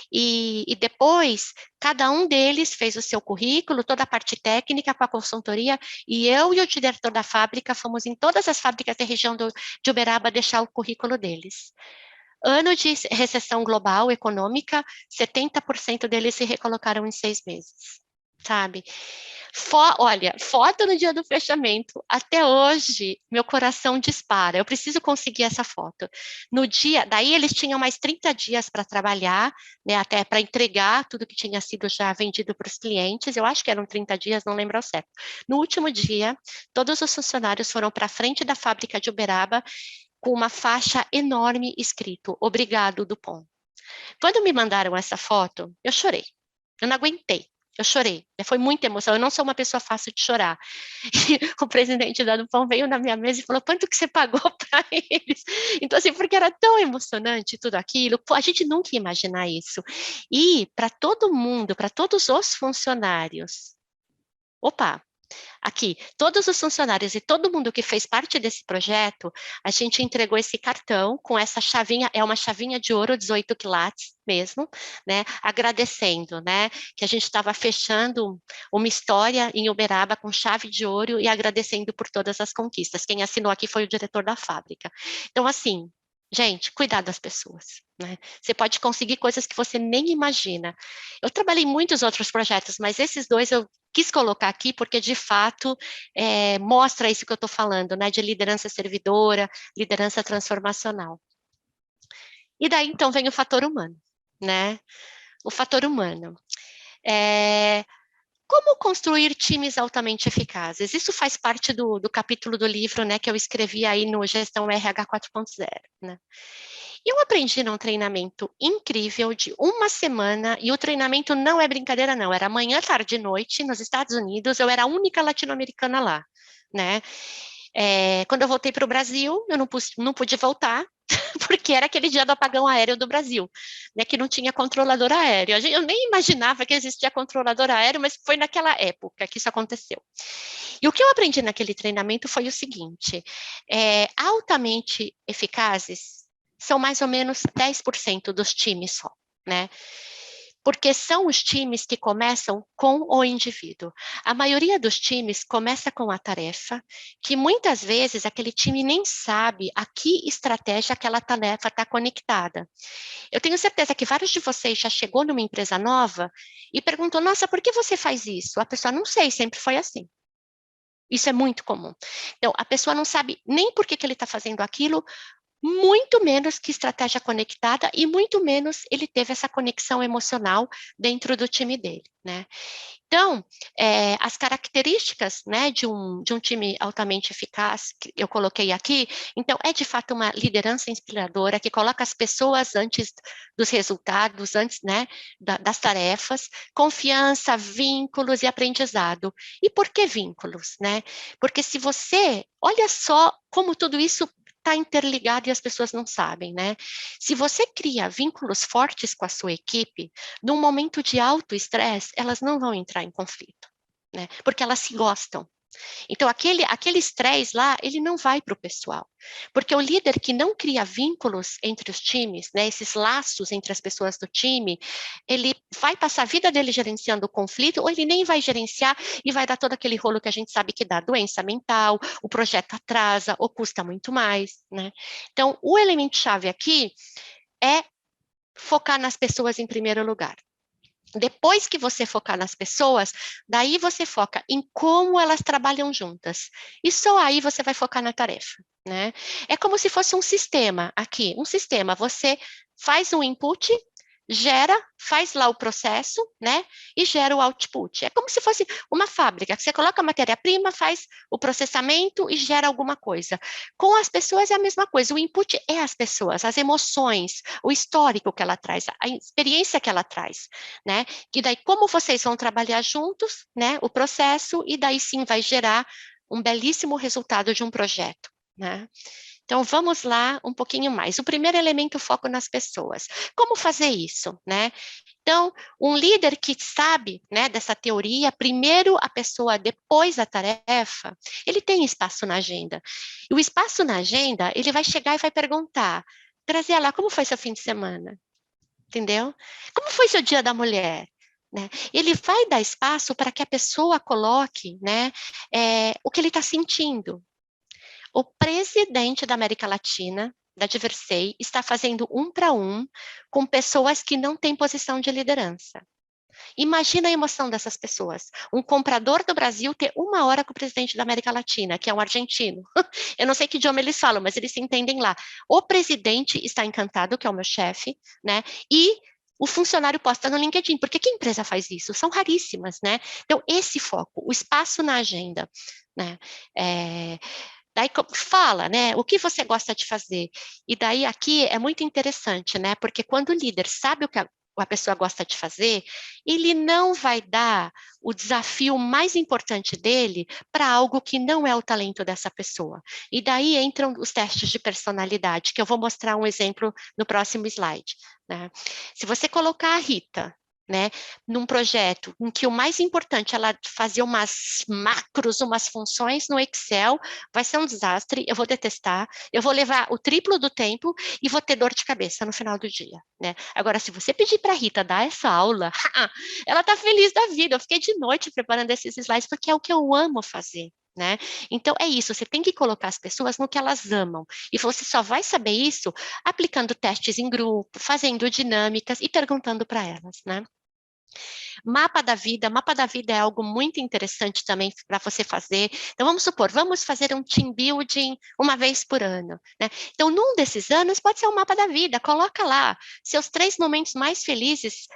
e depois cada um deles fez o seu currículo, toda a parte técnica com a consultoria, e eu e o diretor da fábrica fomos em todas as fábricas da região de Uberaba deixar o currículo deles. Ano de recessão global econômica, 70% deles se recolocaram em 6 meses, sabe? Olha, foto no dia do fechamento, até hoje, meu coração dispara. Eu preciso conseguir essa foto. No dia, daí eles tinham mais 30 dias para trabalhar, né, até para entregar tudo que tinha sido já vendido para os clientes. Eu acho que eram 30 dias, não lembro ao certo. No último dia, todos os funcionários foram para a frente da fábrica de Uberaba com uma faixa enorme escrito: Obrigado, Dupont. Quando me mandaram essa foto, eu chorei. Eu não aguentei. Eu chorei, foi muita emoção, eu não sou uma pessoa fácil de chorar. E o presidente da Dupont veio na minha mesa e falou, quanto que você pagou para eles? Então, assim, porque era tão emocionante tudo aquilo, a gente nunca ia imaginar isso. E para todo mundo, para todos os funcionários, opa, aqui, todos os funcionários e todo mundo que fez parte desse projeto, a gente entregou esse cartão com essa chavinha, é uma chavinha de ouro, 18 quilates mesmo, né, agradecendo, né, que a gente estava fechando uma história em Uberaba com chave de ouro e agradecendo por todas as conquistas. Quem assinou aqui foi o diretor da fábrica. Então, assim, gente, cuidar das pessoas, né? Você pode conseguir coisas que você nem imagina. Eu trabalhei em muitos outros projetos, mas esses dois eu quis colocar aqui porque, de fato, mostra isso que eu estou falando, né? De liderança servidora, liderança transformacional. E daí, então, vem o fator humano, né? O fator humano. Como construir times altamente eficazes? Isso faz parte do capítulo do livro, né, que eu escrevi aí no Gestão RH 4.0, né? Eu aprendi num treinamento incrível de uma semana, e o treinamento não é brincadeira, não, era manhã, tarde e noite, nos Estados Unidos, eu era a única latino-americana lá, né? Quando eu voltei para o Brasil, eu não pude voltar, porque era aquele dia do apagão aéreo do Brasil, né, que não tinha controlador aéreo. Eu nem imaginava que existia controlador aéreo, mas foi naquela época que isso aconteceu. E o que eu aprendi naquele treinamento foi o seguinte, altamente eficazes são mais ou menos 10% dos times só, né? Porque são os times que começam com o indivíduo. A maioria dos times começa com a tarefa, que muitas vezes aquele time nem sabe a que estratégia aquela tarefa está conectada. Eu tenho certeza que vários de vocês já chegou numa empresa nova e perguntou, nossa, por que você faz isso? A pessoa, não sei, sempre foi assim. Isso é muito comum. Então, a pessoa não sabe nem por que ele está fazendo aquilo, muito menos que estratégia conectada e muito menos ele teve essa conexão emocional dentro do time dele, né? Então, as características, né, de um time altamente eficaz, que eu coloquei aqui, então, é de fato uma liderança inspiradora, que coloca as pessoas antes dos resultados, antes, né, das tarefas, confiança, vínculos e aprendizado. E por que vínculos, né? Porque se você, olha só como tudo isso está interligado e as pessoas não sabem, né? Se você cria vínculos fortes com a sua equipe, num momento de alto estresse, elas não vão entrar em conflito, né? Porque elas se gostam. Então, aquele estresse lá, ele não vai para o pessoal. Porque o líder que não cria vínculos entre os times, né, esses laços entre as pessoas do time, ele vai passar a vida dele gerenciando o conflito, ou ele nem vai gerenciar e vai dar todo aquele rolo que a gente sabe que dá doença mental, o projeto atrasa ou custa muito mais, né? Então, o elemento-chave aqui é focar nas pessoas em primeiro lugar. Depois que você focar nas pessoas, daí você foca em como elas trabalham juntas. E só aí você vai focar na tarefa, né? É como se fosse um sistema aqui, um sistema. Você faz um input, gera, faz lá o processo, né? E gera o output. É como se fosse uma fábrica, que você coloca a matéria-prima, faz o processamento e gera alguma coisa. Com as pessoas é a mesma coisa. O input é as pessoas, as emoções, o histórico que ela traz, a experiência que ela traz, né? E daí, como vocês vão trabalhar juntos, né? O processo, e daí sim vai gerar um belíssimo resultado de um projeto, né? Então, vamos lá um pouquinho mais. O primeiro elemento, foco nas pessoas. Como fazer isso, né? Então, um líder que sabe, né, dessa teoria, primeiro a pessoa, depois a tarefa, ele tem espaço na agenda. E o espaço na agenda, ele vai chegar e vai perguntar, Graziela, como foi seu fim de semana? Entendeu? Como foi seu dia da mulher? Né? Ele vai dar espaço para que a pessoa coloque, né, o que ele está sentindo. O presidente da América Latina, da Diversey, está fazendo 1-para-1 com pessoas que não têm posição de liderança. Imagina a emoção dessas pessoas. Um comprador do Brasil ter 1 hora com o presidente da América Latina, que é um argentino. Eu não sei que idioma eles falam, mas eles se entendem lá. O presidente está encantado, que é o meu chefe, né? E o funcionário posta no LinkedIn, porque que empresa faz isso? São raríssimas, né? Então, esse foco, o espaço na agenda, né? Daí fala, né? O que você gosta de fazer? E daí aqui é muito interessante, né? Porque quando o líder sabe o que a pessoa gosta de fazer, ele não vai dar o desafio mais importante dele para algo que não é o talento dessa pessoa. E daí entram os testes de personalidade, que eu vou mostrar um exemplo no próximo slide, né? Se você colocar a Rita, né, num projeto em que o mais importante é ela fazer umas macros, umas funções no Excel, vai ser um desastre, eu vou detestar, eu vou levar o triplo do tempo e vou ter dor de cabeça no final do dia, né? Agora, se você pedir para a Rita dar essa aula, ela está feliz da vida. Eu fiquei de noite preparando esses slides porque é o que eu amo fazer. Né? Então, é isso, você tem que colocar as pessoas no que elas amam. E você só vai saber isso aplicando testes em grupo, fazendo dinâmicas e perguntando para elas, né? Mapa da vida é algo muito interessante também para você fazer. Então, vamos supor, vamos fazer um team building uma vez por ano, né? Então, num desses anos, pode ser um mapa da vida, coloca lá seus 3 momentos mais felizes,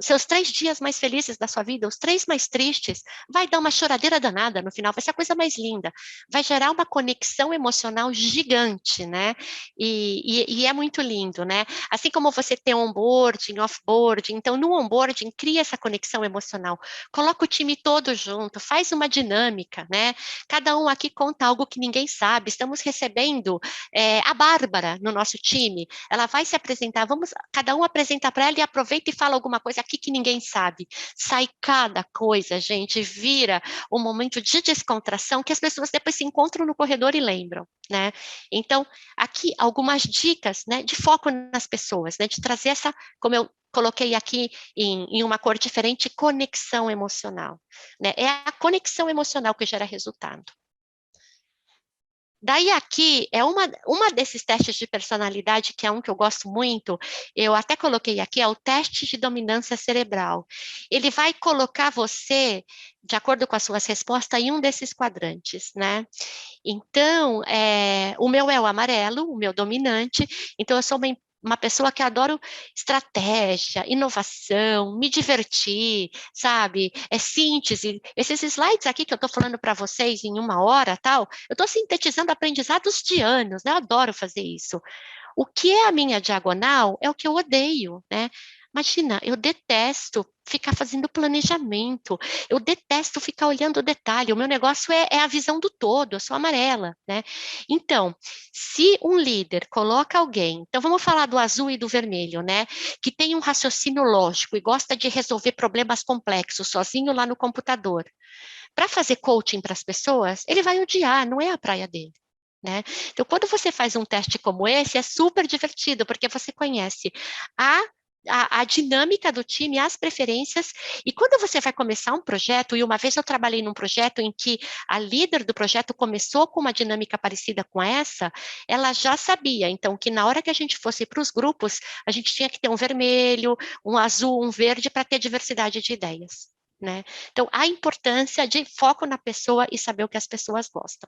seus 3 dias mais felizes da sua vida, os 3 mais tristes, vai dar uma choradeira danada no final, vai ser a coisa mais linda, vai gerar uma conexão emocional gigante, né? E é muito lindo, né? Assim como você tem onboarding, offboarding, então no onboarding cria essa conexão emocional, coloca o time todo junto, faz uma dinâmica, né? Cada um aqui conta algo que ninguém sabe. Estamos recebendo a Bárbara no nosso time, ela vai se apresentar, vamos, cada um apresenta para ela e aproveita e fala alguma coisa aqui que ninguém sabe. Sai cada coisa, gente, vira um momento de descontração que as pessoas depois se encontram no corredor e lembram, né? Então, aqui algumas dicas, né, de foco nas pessoas, né, de trazer essa, como eu coloquei aqui em uma cor diferente, conexão emocional, né? É a conexão emocional que gera resultado. Daí aqui é uma desses testes de personalidade, que é um que eu gosto muito, eu até coloquei aqui, é o teste de dominância cerebral. Ele vai colocar você, de acordo com as suas respostas, em um desses quadrantes, né? Então, o meu é o amarelo, o meu dominante, então eu sou uma pessoa que adoro estratégia, inovação, me divertir, sabe? É síntese. Esses slides aqui que eu estou falando para vocês em 1 hora, tal, eu estou sintetizando aprendizados de anos, né? Eu adoro fazer isso. O que é a minha diagonal é o que eu odeio, né? Imagina, eu detesto ficar fazendo planejamento, eu detesto ficar olhando o detalhe, o meu negócio é a visão do todo, eu sou amarela, né? Então, se um líder coloca alguém, então vamos falar do azul e do vermelho, né? Que tem um raciocínio lógico e gosta de resolver problemas complexos sozinho lá no computador, para fazer coaching para as pessoas, ele vai odiar, não é a praia dele. Né? Então, quando você faz um teste como esse, é super divertido, porque você conhece a dinâmica do time, as preferências, e quando você vai começar um projeto, e uma vez eu trabalhei num projeto em que a líder do projeto começou com uma dinâmica parecida com essa, ela já sabia, então, que na hora que a gente fosse para os grupos, a gente tinha que ter um vermelho, um azul, um verde, para ter diversidade de ideias. Né? Então, a importância de foco na pessoa e saber o que as pessoas gostam.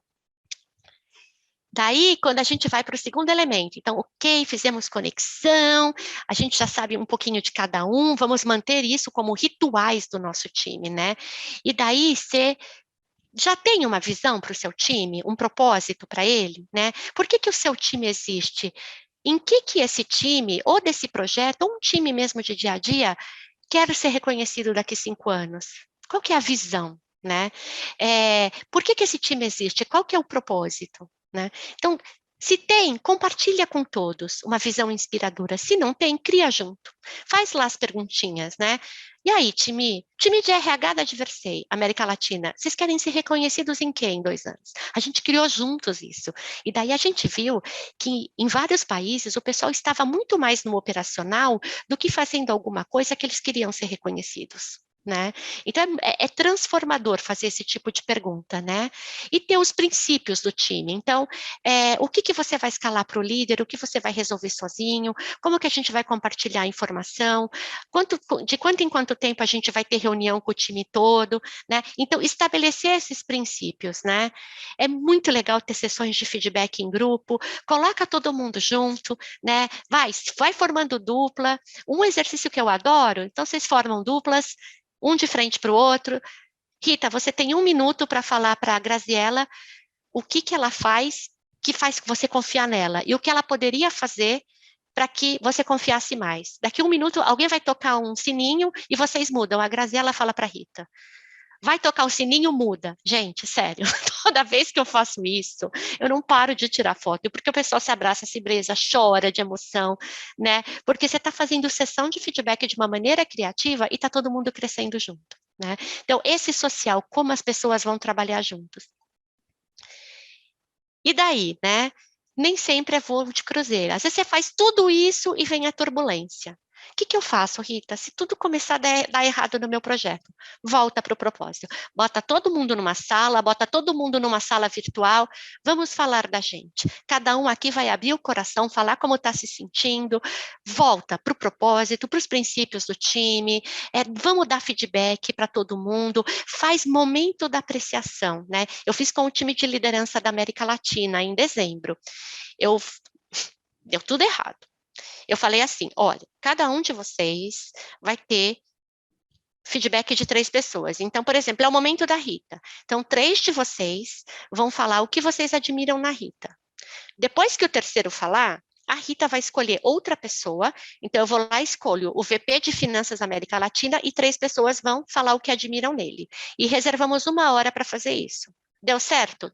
Daí, quando a gente vai para o segundo elemento, então, ok, fizemos conexão, a gente já sabe um pouquinho de cada um, vamos manter isso como rituais do nosso time, né? E daí, você já tem uma visão para o seu time, um propósito para ele, né? Por que o seu time existe? Em que esse time, ou desse projeto, ou um time mesmo de dia a dia, quer ser reconhecido daqui 5 anos? Qual que é a visão, né? Por que esse time existe? Qual que é o propósito? Né? Então, se tem, compartilha com todos uma visão inspiradora. Se não tem, cria junto. Faz lá as perguntinhas, né? E aí, time de RH da Diversei, América Latina, vocês querem ser reconhecidos em quê em 2 anos? A gente criou juntos isso. E daí a gente viu que em vários países o pessoal estava muito mais no operacional do que fazendo alguma coisa que eles queriam ser reconhecidos. Né? Então, é transformador fazer esse tipo de pergunta, né? E ter os princípios do time. Então, o que você vai escalar para o líder, o que você vai resolver sozinho, como que a gente vai compartilhar a informação, de quanto em quanto tempo a gente vai ter reunião com o time todo, né? Então, estabelecer esses princípios, né? É muito legal ter sessões de feedback em grupo, coloca todo mundo junto, né? Vai formando dupla. Um exercício que eu adoro, então vocês formam duplas, um de frente para o outro. Rita, você tem 1 minuto para falar para a Graziella o que ela faz que faz você confiar nela e o que ela poderia fazer para que você confiasse mais. Daqui 1 minuto, alguém vai tocar um sininho e vocês mudam. A Graziella fala para a Rita. Vai tocar o sininho, muda. Gente, sério, toda vez que eu faço isso, eu não paro de tirar foto, porque o pessoal se abraça, se beija, chora de emoção, né? Porque você está fazendo sessão de feedback de uma maneira criativa e está todo mundo crescendo junto, né? Então, esse social, como as pessoas vão trabalhar juntos. E daí, né? Nem sempre é voo de cruzeiro. Às vezes você faz tudo isso e vem a turbulência. que eu faço, Rita? Se tudo começar a dar errado no meu projeto, volta para o propósito. Bota todo mundo numa sala, bota todo mundo numa sala virtual, vamos falar da gente. Cada um aqui vai abrir o coração, falar como está se sentindo, volta para o propósito, para os princípios do time, vamos dar feedback para todo mundo, faz momento da apreciação, né? Eu fiz com o time de liderança da América Latina em dezembro. Deu tudo errado. Eu falei assim, olha, cada um de vocês vai ter feedback de 3 pessoas. Então, por exemplo, é o momento da Rita. Então, 3 de vocês vão falar o que vocês admiram na Rita. Depois que o terceiro falar, a Rita vai escolher outra pessoa, então eu vou lá e escolho o VP de Finanças América Latina e 3 pessoas vão falar o que admiram nele. E reservamos 1 hora para fazer isso. Deu certo?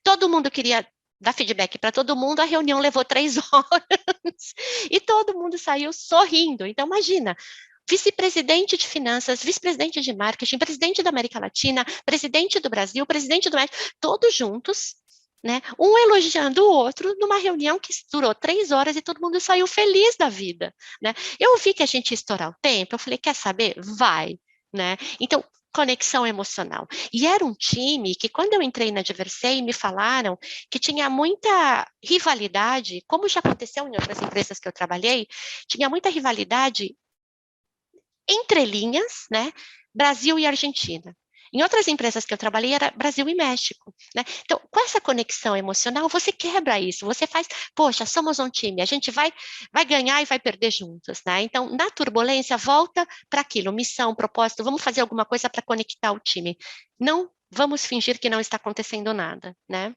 Todo mundo queria dar feedback para todo mundo, a reunião levou 3 horas e todo mundo saiu sorrindo. Então, imagina, vice-presidente de finanças, vice-presidente de marketing, presidente da América Latina, presidente do Brasil, presidente do México, todos juntos, né? Um elogiando o outro numa reunião que durou 3 horas e todo mundo saiu feliz da vida, né? Eu vi que a gente ia estourar o tempo, eu falei, quer saber? Vai, né? Então, conexão emocional. E era um time que, quando eu entrei na Diversey, me falaram que tinha muita rivalidade, como já aconteceu em outras empresas que eu trabalhei, tinha muita rivalidade entre linhas, né? Brasil e Argentina. Em outras empresas que eu trabalhei, era Brasil e México, né? Então, com essa conexão emocional, você quebra isso, você faz, poxa, somos um time, a gente vai ganhar e vai perder juntos, né? Então, na turbulência, volta para aquilo, missão, propósito, vamos fazer alguma coisa para conectar o time. Não vamos fingir que não está acontecendo nada, né?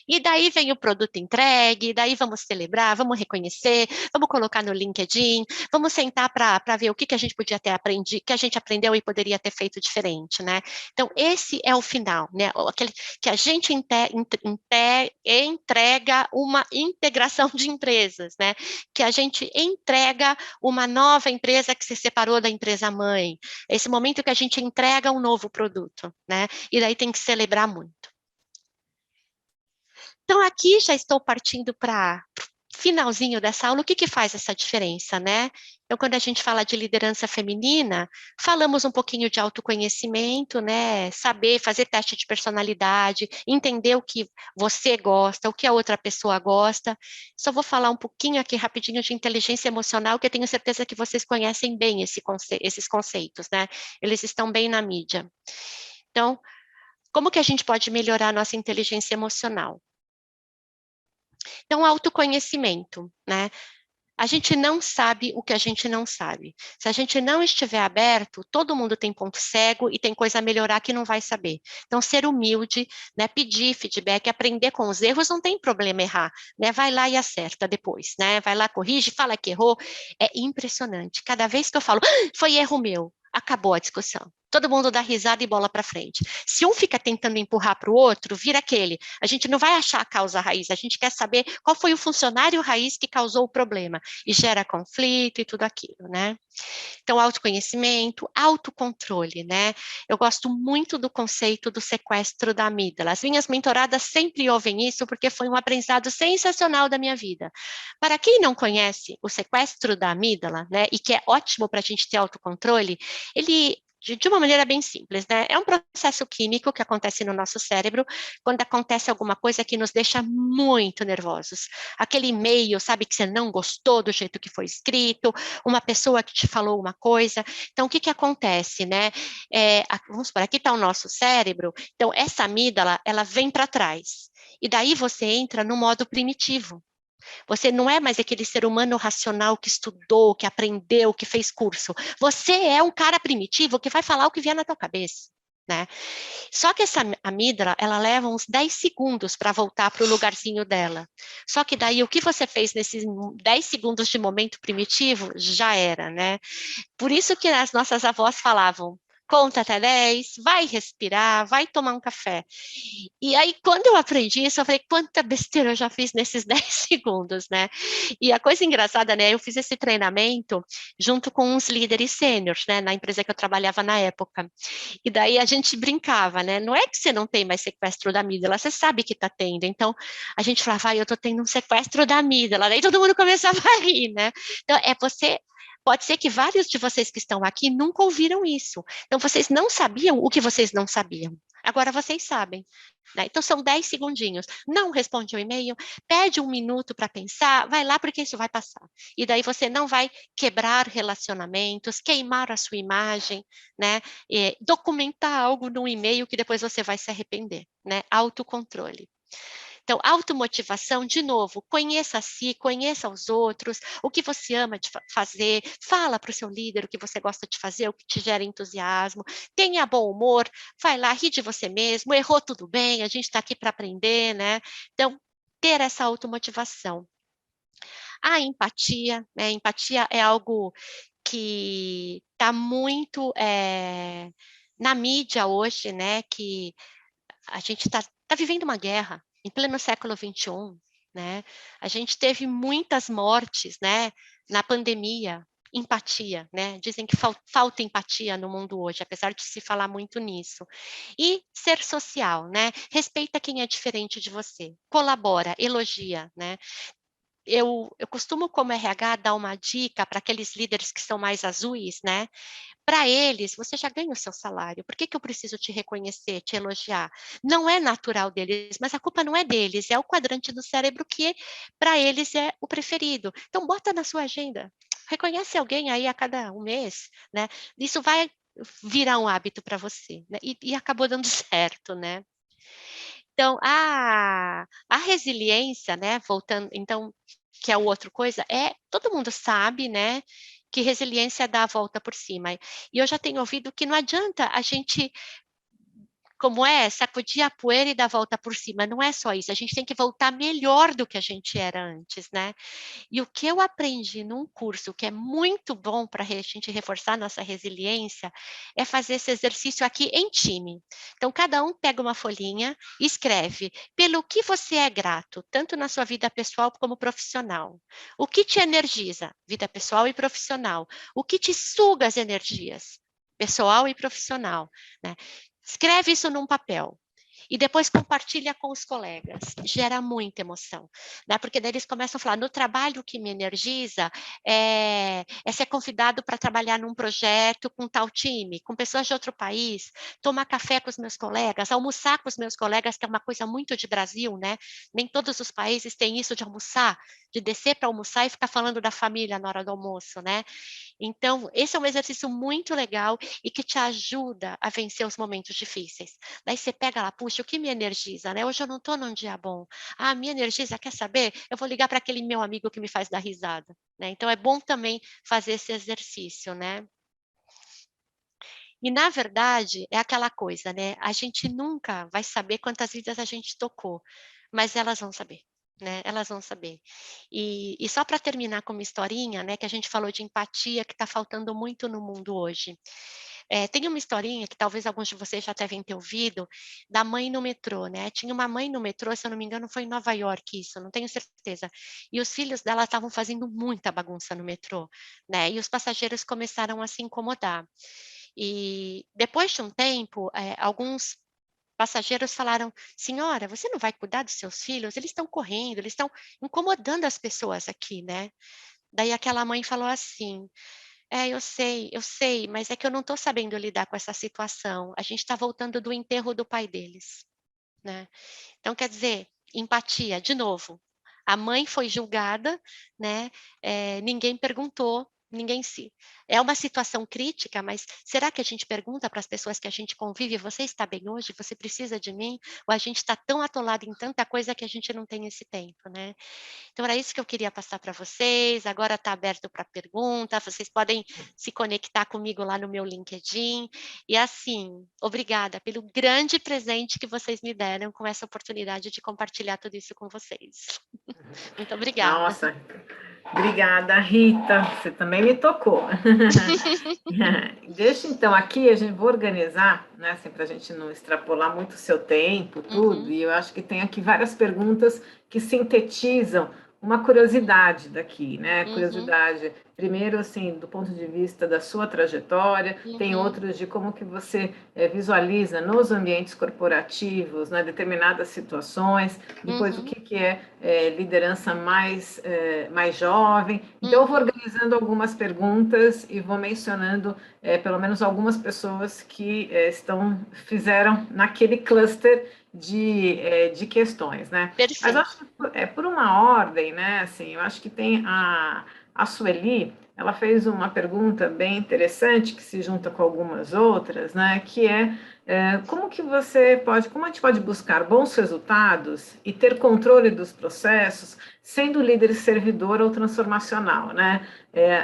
E daí vem o produto entregue, daí vamos celebrar, vamos reconhecer, vamos colocar no LinkedIn, vamos sentar para ver o que a gente podia ter aprendido, que a gente aprendeu e poderia ter feito diferente, né? Então, esse é o final, né? Aquele que a gente entrega uma integração de empresas, né? Que a gente entrega uma nova empresa que se separou da empresa mãe. Esse momento que a gente entrega um novo produto, né? E daí tem que celebrar muito. Então, aqui já estou partindo para o finalzinho dessa aula. O que faz essa diferença, né? Então, quando a gente fala de liderança feminina, falamos um pouquinho de autoconhecimento, né? Saber fazer teste de personalidade, entender o que você gosta, o que a outra pessoa gosta. Só vou falar um pouquinho aqui rapidinho de inteligência emocional, que eu tenho certeza que vocês conhecem bem esses conceitos, né? Eles estão bem na mídia. Então, como que a gente pode melhorar a nossa inteligência emocional? Então, autoconhecimento, né? A gente não sabe o que a gente não sabe. Se a gente não estiver aberto, todo mundo tem ponto cego e tem coisa a melhorar que não vai saber. Então, ser humilde, né? Pedir feedback, aprender com os erros, não tem problema errar, né? Vai lá e acerta depois, né? Vai lá, corrige, fala que errou. É impressionante. Cada vez que eu falo, foi erro meu, acabou a discussão. Todo mundo dá risada e bola para frente. Se um fica tentando empurrar para o outro, vira aquele. A gente não vai achar a causa raiz, a gente quer saber qual foi o funcionário raiz que causou o problema e gera conflito e tudo aquilo, né? Então, autoconhecimento, autocontrole, né? Eu gosto muito do conceito do sequestro da amígdala. As minhas mentoradas sempre ouvem isso porque foi um aprendizado sensacional da minha vida. Para quem não conhece o sequestro da amígdala, né, e que é ótimo para a gente ter autocontrole, ele de uma maneira bem simples, né? É um processo químico que acontece no nosso cérebro quando acontece alguma coisa que nos deixa muito nervosos. Aquele e-mail, sabe, que você não gostou do jeito que foi escrito, uma pessoa que te falou uma coisa. Então, o que acontece, né? Vamos supor, aqui está o nosso cérebro, então essa amígdala, ela vem para trás. E daí você entra no modo primitivo. Você não é mais aquele ser humano racional que estudou, que aprendeu, que fez curso. Você é um cara primitivo que vai falar o que vier na tua cabeça, né? Só que essa amígdala, ela leva uns 10 segundos para voltar para o lugarzinho dela. Só que daí o que você fez nesses 10 segundos de momento primitivo já era, né? Por isso que as nossas avós falavam, conta até 10, vai respirar, vai tomar um café. E aí, quando eu aprendi isso, eu falei, quanta besteira eu já fiz nesses 10 segundos, né? E a coisa engraçada, né, eu fiz esse treinamento junto com uns líderes sêniores, né, na empresa que eu trabalhava na época. E daí a gente brincava, né, não é que você não tem mais sequestro da amígdala, você sabe que tá tendo. Então, a gente falava, eu tô tendo um sequestro da amígdala. Daí todo mundo começava a rir, né? Então, pode ser que vários de vocês que estão aqui nunca ouviram isso. Então, vocês não sabiam o que vocês não sabiam. Agora vocês sabem. Né? Então, são 10 segundinhos. Não responde o e-mail, pede 1 minuto para pensar, vai lá porque isso vai passar. E daí você não vai quebrar relacionamentos, queimar a sua imagem, né? Documentar algo no e-mail que depois você vai se arrepender. Né? Autocontrole. Então, automotivação, de novo, conheça a si, conheça os outros, o que você ama de fazer, fala para o seu líder o que você gosta de fazer, o que te gera entusiasmo, tenha bom humor, vai lá, ri de você mesmo, errou tudo bem, a gente está aqui para aprender, né? Então, ter essa automotivação. A empatia, né? Empatia é algo que está muito na mídia hoje, né? Que a gente está vivendo uma guerra em pleno século XXI, né? A gente teve muitas mortes, né? Na pandemia, empatia, né? Dizem que falta empatia no mundo hoje, apesar de se falar muito nisso. E ser social, né? Respeita quem é diferente de você, colabora, elogia, né? Eu costumo, como RH, dar uma dica para aqueles líderes que são mais azuis, né? Para eles, você já ganha o seu salário. Por que eu preciso te reconhecer, te elogiar? Não é natural deles, mas a culpa não é deles, é o quadrante do cérebro que para eles é o preferido. Então bota na sua agenda. Reconhece alguém aí a cada 1 mês, né? Isso vai virar um hábito para você, né? E acabou dando certo, né? Então, a resiliência, né? Voltando, então, que é o outra coisa, todo mundo sabe, né? Que resiliência é dar a volta por cima. E eu já tenho ouvido que não adianta a gente, como sacudir a poeira e dar a volta por cima. Não é só isso, a gente tem que voltar melhor do que a gente era antes, né? E o que eu aprendi num curso que é muito bom para a gente reforçar nossa resiliência é fazer esse exercício aqui em time. Então, cada um pega uma folhinha e escreve pelo que você é grato, tanto na sua vida pessoal como profissional. O que te energiza, vida pessoal e profissional. O que te suga as energias, pessoal e profissional, né? Escreve isso num papel. E depois compartilha com os colegas. Gera muita emoção, né? Porque daí eles começam a falar, no trabalho que me energiza é ser convidado para trabalhar num projeto com tal time, com pessoas de outro país, tomar café com os meus colegas, almoçar com os meus colegas, que é uma coisa muito de Brasil, né? Nem todos os países têm isso de almoçar, de descer para almoçar e ficar falando da família na hora do almoço, né? Então, esse é um exercício muito legal e que te ajuda a vencer os momentos difíceis. Daí você pega lá, puxa, o que me energiza, né? Hoje eu não estou num dia bom. Ah, me energiza, quer saber? Eu vou ligar para aquele meu amigo que me faz dar risada, né? Então, é bom também fazer esse exercício, né? E, na verdade, é aquela coisa, né? A gente nunca vai saber quantas vidas a gente tocou, mas elas vão saber. Né, elas vão saber. E só para terminar com uma historinha, né, que a gente falou de empatia, que está faltando muito no mundo hoje. Tem uma historinha que talvez alguns de vocês já devem ter ouvido, da mãe no metrô, né? Tinha uma mãe no metrô, se eu não me engano, foi em Nova York isso, não tenho certeza. E os filhos dela estavam fazendo muita bagunça no metrô, né? E os passageiros começaram a se incomodar. E depois de um tempo, alguns passageiros falaram: "Senhora, você não vai cuidar dos seus filhos? Eles estão correndo, eles estão incomodando as pessoas aqui, né?" Daí aquela mãe falou assim: eu sei, mas é que eu não estou sabendo lidar com essa situação. A gente está voltando do enterro do pai deles, né?" Então, quer dizer, empatia, de novo. A mãe foi julgada, né? Ninguém perguntou, ninguém se. É uma situação crítica, mas será que a gente pergunta para as pessoas que a gente convive: você está bem hoje? Você precisa de mim? Ou a gente está tão atolado em tanta coisa que a gente não tem esse tempo, né? Então, era isso que eu queria passar para vocês. Agora está aberto para pergunta. Vocês podem se conectar comigo lá no meu LinkedIn. E assim, obrigada pelo grande presente que vocês me deram com essa oportunidade de compartilhar tudo isso com vocês. Muito obrigada. Nossa, Obrigada, Rita. Você também me tocou. Deixa então aqui, a gente vou organizar, né, assim, para a gente não extrapolar muito o seu tempo, tudo, Uhum, e eu acho que tem aqui várias perguntas que sintetizam uma curiosidade daqui, né? uhum, Curiosidade, primeiro, assim, do ponto de vista da sua trajetória, tem uhum, outros de como que você visualiza nos ambientes corporativos, né, determinadas situações, depois o uhum, que, que é liderança mais jovem. Então, eu vou uhum, organizando algumas perguntas e vou mencionando pelo menos algumas pessoas que fizeram naquele cluster de questões, né? Mas eu acho perfeito. que por uma ordem, né? Assim, eu acho que tem a Sueli, ela fez uma pergunta bem interessante que se junta com algumas outras, né? Que como que como a gente pode buscar bons resultados e ter controle dos processos, sendo líder servidor ou transformacional, né?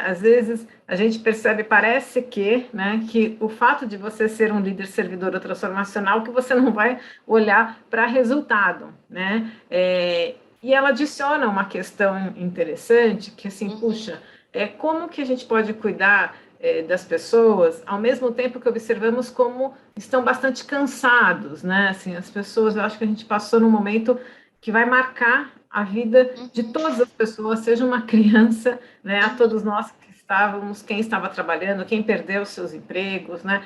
Às vezes a gente percebe, parece que, né, que o fato de você ser um líder servidor ou transformacional, que você não vai olhar para resultado, né? E ela adiciona uma questão interessante, que assim, Uhum, puxa, como que a gente pode cuidar das pessoas, ao mesmo tempo que observamos como estão bastante cansados, né? Assim, as pessoas, eu acho que a gente passou num momento que vai marcar a vida de uhum, todas as pessoas, seja uma criança, né? A uhum. todos nós que estávamos, quem estava trabalhando, quem perdeu seus empregos, né?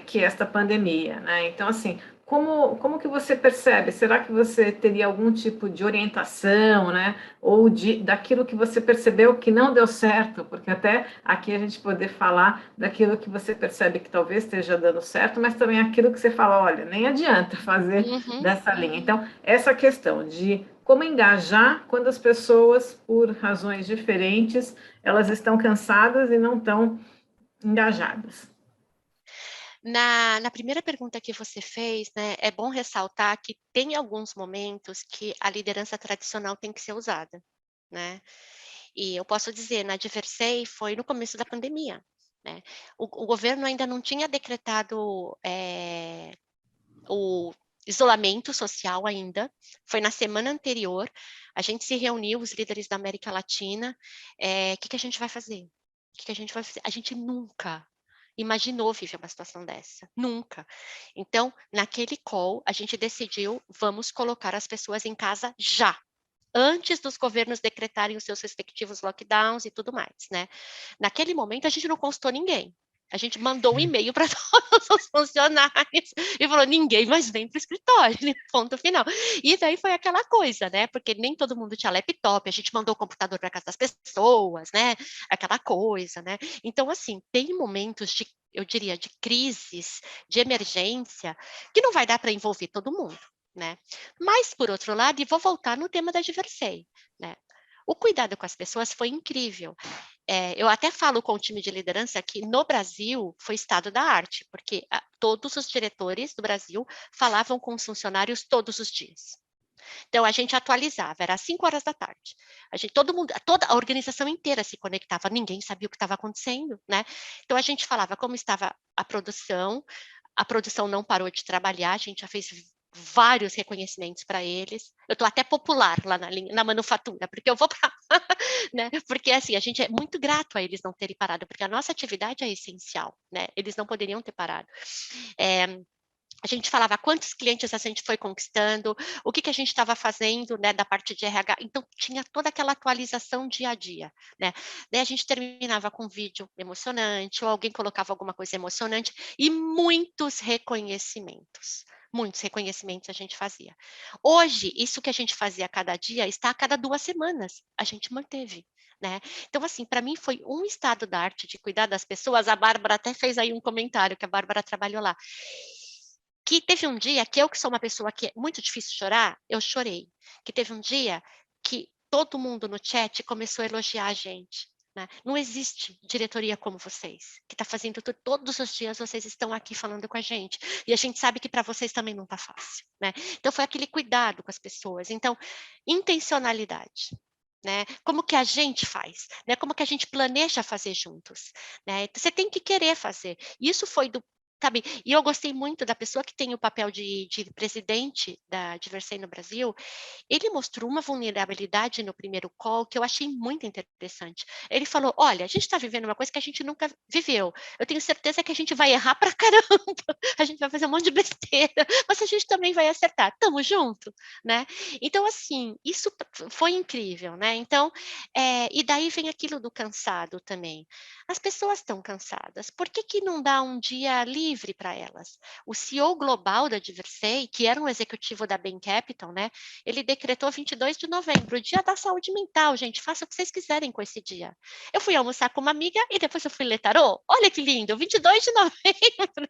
Que esta pandemia, né? Então, assim, como que você percebe? Será que você teria algum tipo de orientação, né? Ou daquilo que você percebeu que não deu certo? Porque até aqui a gente poder falar daquilo que você percebe que talvez esteja dando certo, mas também aquilo que você fala, olha, nem adianta fazer Uhum, dessa linha. uhum. Então, essa questão de como engajar quando as pessoas, por razões diferentes, elas estão cansadas e não estão engajadas. Na primeira pergunta que você fez, né, é bom ressaltar que tem alguns momentos que a liderança tradicional tem que ser usada, né? E eu posso dizer, na Diversei foi no começo da pandemia, né? O governo ainda não tinha decretado o isolamento social ainda, foi na semana anterior, a gente se reuniu, os líderes da América Latina, que a gente vai fazer? O que a gente vai fazer? A gente nunca imaginou viver uma situação dessa, nunca. Então, naquele call, a gente decidiu, vamos colocar as pessoas em casa já, antes dos governos decretarem os seus respectivos lockdowns e tudo mais, né? Naquele momento, a gente não consultou ninguém. A gente mandou um e-mail para todos os funcionários e falou: ninguém mais vem para o escritório, ponto final. E daí foi aquela coisa, né? Porque nem todo mundo tinha laptop, a gente mandou o computador para casa das pessoas, né? Aquela coisa, né? Então, assim, tem momentos de, eu diria, de crises, de emergência, que não vai dar para envolver todo mundo, né? Mas, por outro lado, e vou voltar no tema da Diversei, né? O cuidado com as pessoas foi incrível. Eu até falo com o time de liderança que no Brasil foi estado da arte, porque todos os diretores do Brasil falavam com os funcionários todos os dias. Então a gente atualizava, era às 5 horas da tarde. Todo mundo, toda a organização inteira se conectava, ninguém sabia o que estava acontecendo, né? Então a gente falava como estava a produção não parou de trabalhar, a gente já fez vários reconhecimentos para eles. Eu estou até popular lá na manufatura, porque eu vou para né? Porque assim, a gente é muito grato a eles não terem parado, porque a nossa atividade é essencial, né? Eles não poderiam ter parado. É, a gente falava quantos clientes a gente foi conquistando, o que a gente estava fazendo, né, da parte de RH. Então, tinha toda aquela atualização dia a dia, né? Daí a gente terminava com um vídeo emocionante, ou alguém colocava alguma coisa emocionante, e muitos reconhecimentos a gente fazia. Hoje, isso que a gente fazia a cada dia está a cada 2 semanas, a gente manteve. Né? Então, assim, para mim foi um estado da arte de cuidar das pessoas. A Bárbara até fez aí um comentário, que a Bárbara trabalhou lá. Que teve um dia que eu, que sou uma pessoa que é muito difícil chorar, eu chorei. Que teve um dia que todo mundo no chat começou a elogiar a gente. Né? Não existe diretoria como vocês, que está fazendo tudo, todos os dias vocês estão aqui falando com a gente. E a gente sabe que para vocês também não está fácil. Né? Então foi aquele cuidado com as pessoas. Então, intencionalidade. Né? Como que a gente faz? Né? Como que a gente planeja fazer juntos? Né? Você tem que querer fazer. Isso foi do sabe? E eu gostei muito da pessoa que tem o papel de presidente da Diversei no Brasil. Ele mostrou uma vulnerabilidade no primeiro call que eu achei muito interessante. Ele falou: olha, a gente está vivendo uma coisa que a gente nunca viveu. Eu tenho certeza que a gente vai errar pra caramba, a gente vai fazer um monte de besteira, mas a gente também vai acertar. Tamo junto, né? Então, assim, isso foi incrível, né? Então, e daí vem aquilo do cansado também. As pessoas estão cansadas. Por que que não dá um dia livre para elas? O CEO global da Diversei, que era um executivo da Bain Capital, né? Ele decretou 22 de novembro, o Dia da Saúde Mental, gente, faça o que vocês quiserem com esse dia. Eu fui almoçar com uma amiga e depois eu fui ler tarô. Olha que lindo, 22 de novembro.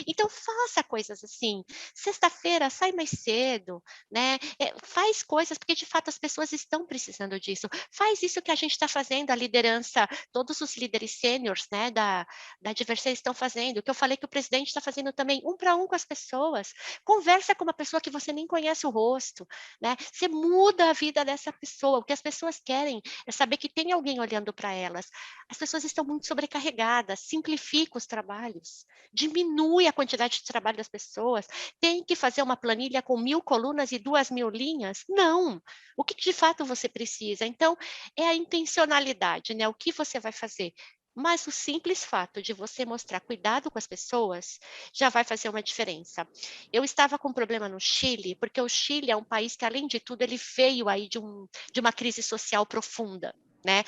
Então, faça coisas assim. Sexta-feira, sai mais cedo, né? Faz coisas, porque de fato as pessoas estão precisando disso. Faz isso que a gente está fazendo, a liderança, todos os líderes sêniores, né, da Diversei estão fazendo, que eu falei que o presidente está fazendo também, um para um com as pessoas. Conversa com uma pessoa que você nem conhece o rosto, né? Você muda a vida dessa pessoa. O que as pessoas querem é saber que tem alguém olhando para elas. As pessoas estão muito sobrecarregadas. Simplifica os trabalhos, diminui a quantidade de trabalho das pessoas. Tem que fazer uma planilha com 1000 colunas e 2000 linhas? Não. O que de fato você precisa? Então, é a intencionalidade, né? O que você vai fazer? Mas o simples fato de você mostrar cuidado com as pessoas já vai fazer uma diferença. Eu estava com um problema no Chile, porque o Chile é um país que, além de tudo, ele veio aí de uma crise social profunda, né?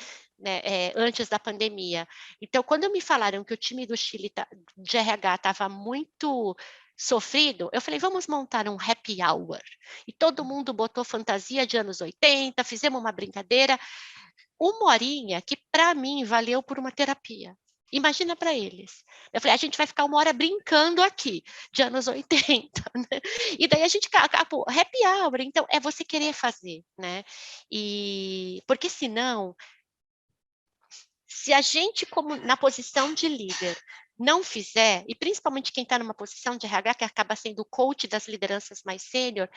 Antes da pandemia. Então, quando me falaram que o time do Chile de RH estava muito sofrido, eu falei, vamos montar um happy hour. E todo mundo botou fantasia de anos 80, fizemos uma brincadeira, 1 horinha que para mim valeu por uma terapia. Imagina para eles. Eu falei, a gente vai ficar 1 hora brincando aqui, de anos 80, né? E daí a gente acabou, happy hour, então é você querer fazer, né? E porque senão, se a gente, como na posição de líder, não fizer, e principalmente quem está numa posição de RH, que acaba sendo o coach das lideranças mais sênior,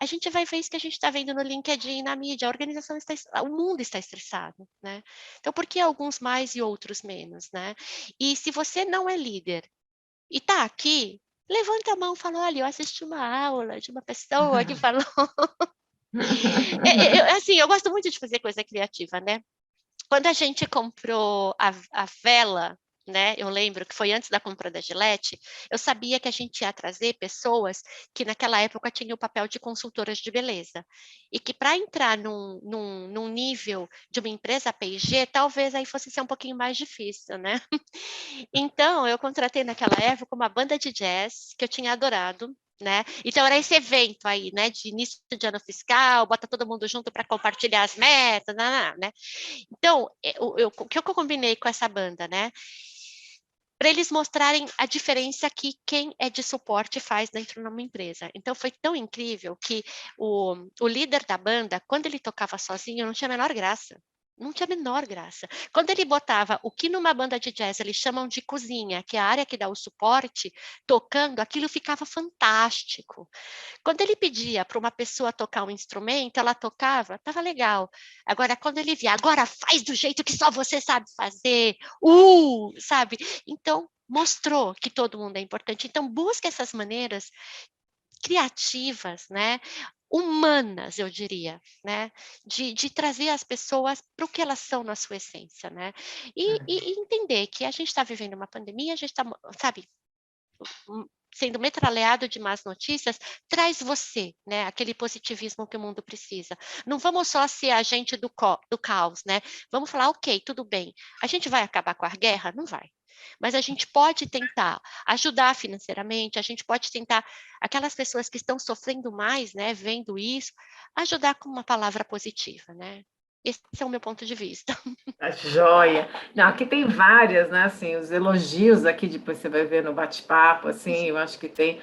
a gente vai ver isso que a gente está vendo no LinkedIn, na mídia, a organização está, o mundo está estressado, né? Então, por que alguns mais e outros menos, né? E se você não é líder e está aqui, levanta a mão e fala, olha, eu assisti uma aula de uma pessoa que falou... assim, eu gosto muito de fazer coisa criativa, né? Quando a gente comprou a vela, né, eu lembro que foi antes da compra da Gillette, eu sabia que a gente ia trazer pessoas que naquela época tinham o papel de consultoras de beleza, e que para entrar num nível de uma empresa P&G, talvez aí fosse ser um pouquinho mais difícil, né? Então, eu contratei naquela época uma banda de jazz que eu tinha adorado, né? Então era esse evento aí, né, de início de ano fiscal, bota todo mundo junto para compartilhar as metas, né? Então, o que eu combinei com essa banda, né? Para eles mostrarem a diferença que quem é de suporte faz dentro de uma empresa. Então, foi tão incrível que o líder da banda, quando ele tocava sozinho, não tinha a menor graça. Não tinha a menor graça. Quando ele botava o que numa banda de jazz eles chamam de cozinha, que é a área que dá o suporte, tocando, aquilo ficava fantástico. Quando ele pedia para uma pessoa tocar um instrumento, ela tocava, estava legal. Agora, quando ele via, agora faz do jeito que só você sabe fazer, sabe? Então, mostrou que todo mundo é importante. Então, busca essas maneiras criativas, né? Humanas, eu diria, né? De trazer as pessoas para o que elas são na sua essência, né? E entender que a gente está vivendo uma pandemia, a gente está, sabe, sendo metralhado de más notícias, traz você, né, aquele positivismo que o mundo precisa. Não vamos só ser agente do caos, né? Vamos falar, ok, tudo bem. A gente vai acabar com a guerra? Não vai. Mas a gente pode tentar ajudar financeiramente, a gente pode tentar, aquelas pessoas que estão sofrendo mais, né, vendo isso, ajudar com uma palavra positiva, né? Esse é o meu ponto de vista. Tá joia. Não, aqui tem várias, né? Assim, os elogios aqui, depois você vai ver no bate-papo, assim, eu acho que tem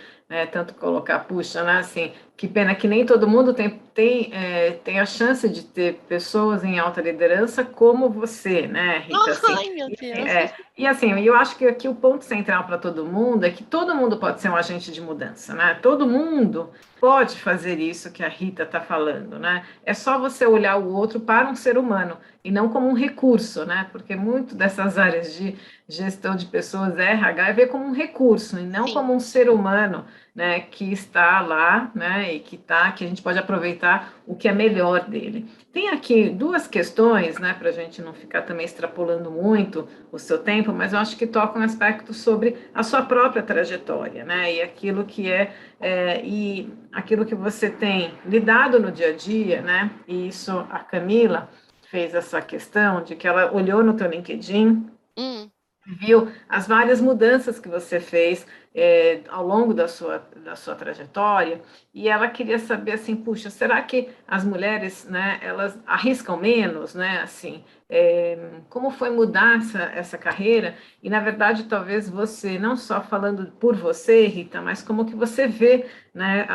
tanto colocar, puxa, né, assim, que pena que nem todo mundo tem a chance de ter pessoas em alta liderança como você, né, Rita, assim, Ai, meu Deus. e assim, eu acho que aqui o ponto central para todo mundo é que todo mundo pode ser um agente de mudança, né, todo mundo pode fazer isso que a Rita está falando, né, é só você olhar o outro para um ser humano, e não como um recurso, né, porque muito dessas áreas de gestão de pessoas, RH, é ver como um recurso, e não Sim. como um ser humano, né, que está lá, né, e que a gente pode aproveitar o que é melhor dele. Tem aqui duas questões, né, para a gente não ficar também extrapolando muito o seu tempo, mas eu acho que tocam aspectos sobre a sua própria trajetória, né, e aquilo que você tem lidado no dia a dia, né, e isso a Camila fez essa questão de que ela olhou no teu LinkedIn, viu as várias mudanças que você fez ao longo da sua trajetória, e ela queria saber assim, puxa, será que as mulheres, né, elas arriscam menos, né, assim, como foi mudar essa carreira, e na verdade talvez você, não só falando por você, Rita, mas como que você vê, né,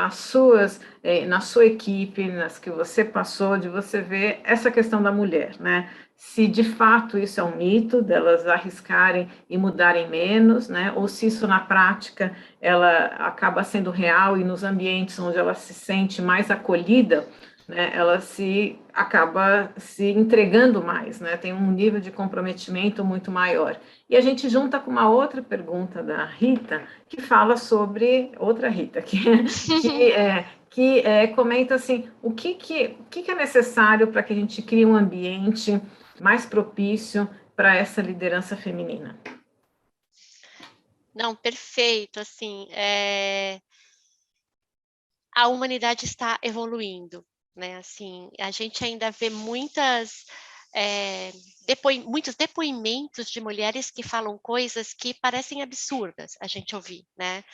na sua equipe, nas que você passou, de você ver essa questão da mulher, né, se de fato isso é um mito, delas arriscarem e mudarem menos, né? Ou se isso na prática ela acaba sendo real e nos ambientes onde ela se sente mais acolhida, né? Ela acaba se entregando mais, né? Tem um nível de comprometimento muito maior. E a gente junta com uma outra pergunta da Rita, que fala sobre outra Rita, que comenta assim, o que é necessário para que a gente crie um ambiente mais propício para essa liderança feminina? Não, perfeito, assim, a humanidade está evoluindo, né, assim, a gente ainda vê muitos depoimentos de mulheres que falam coisas que parecem absurdas a gente ouvir, né.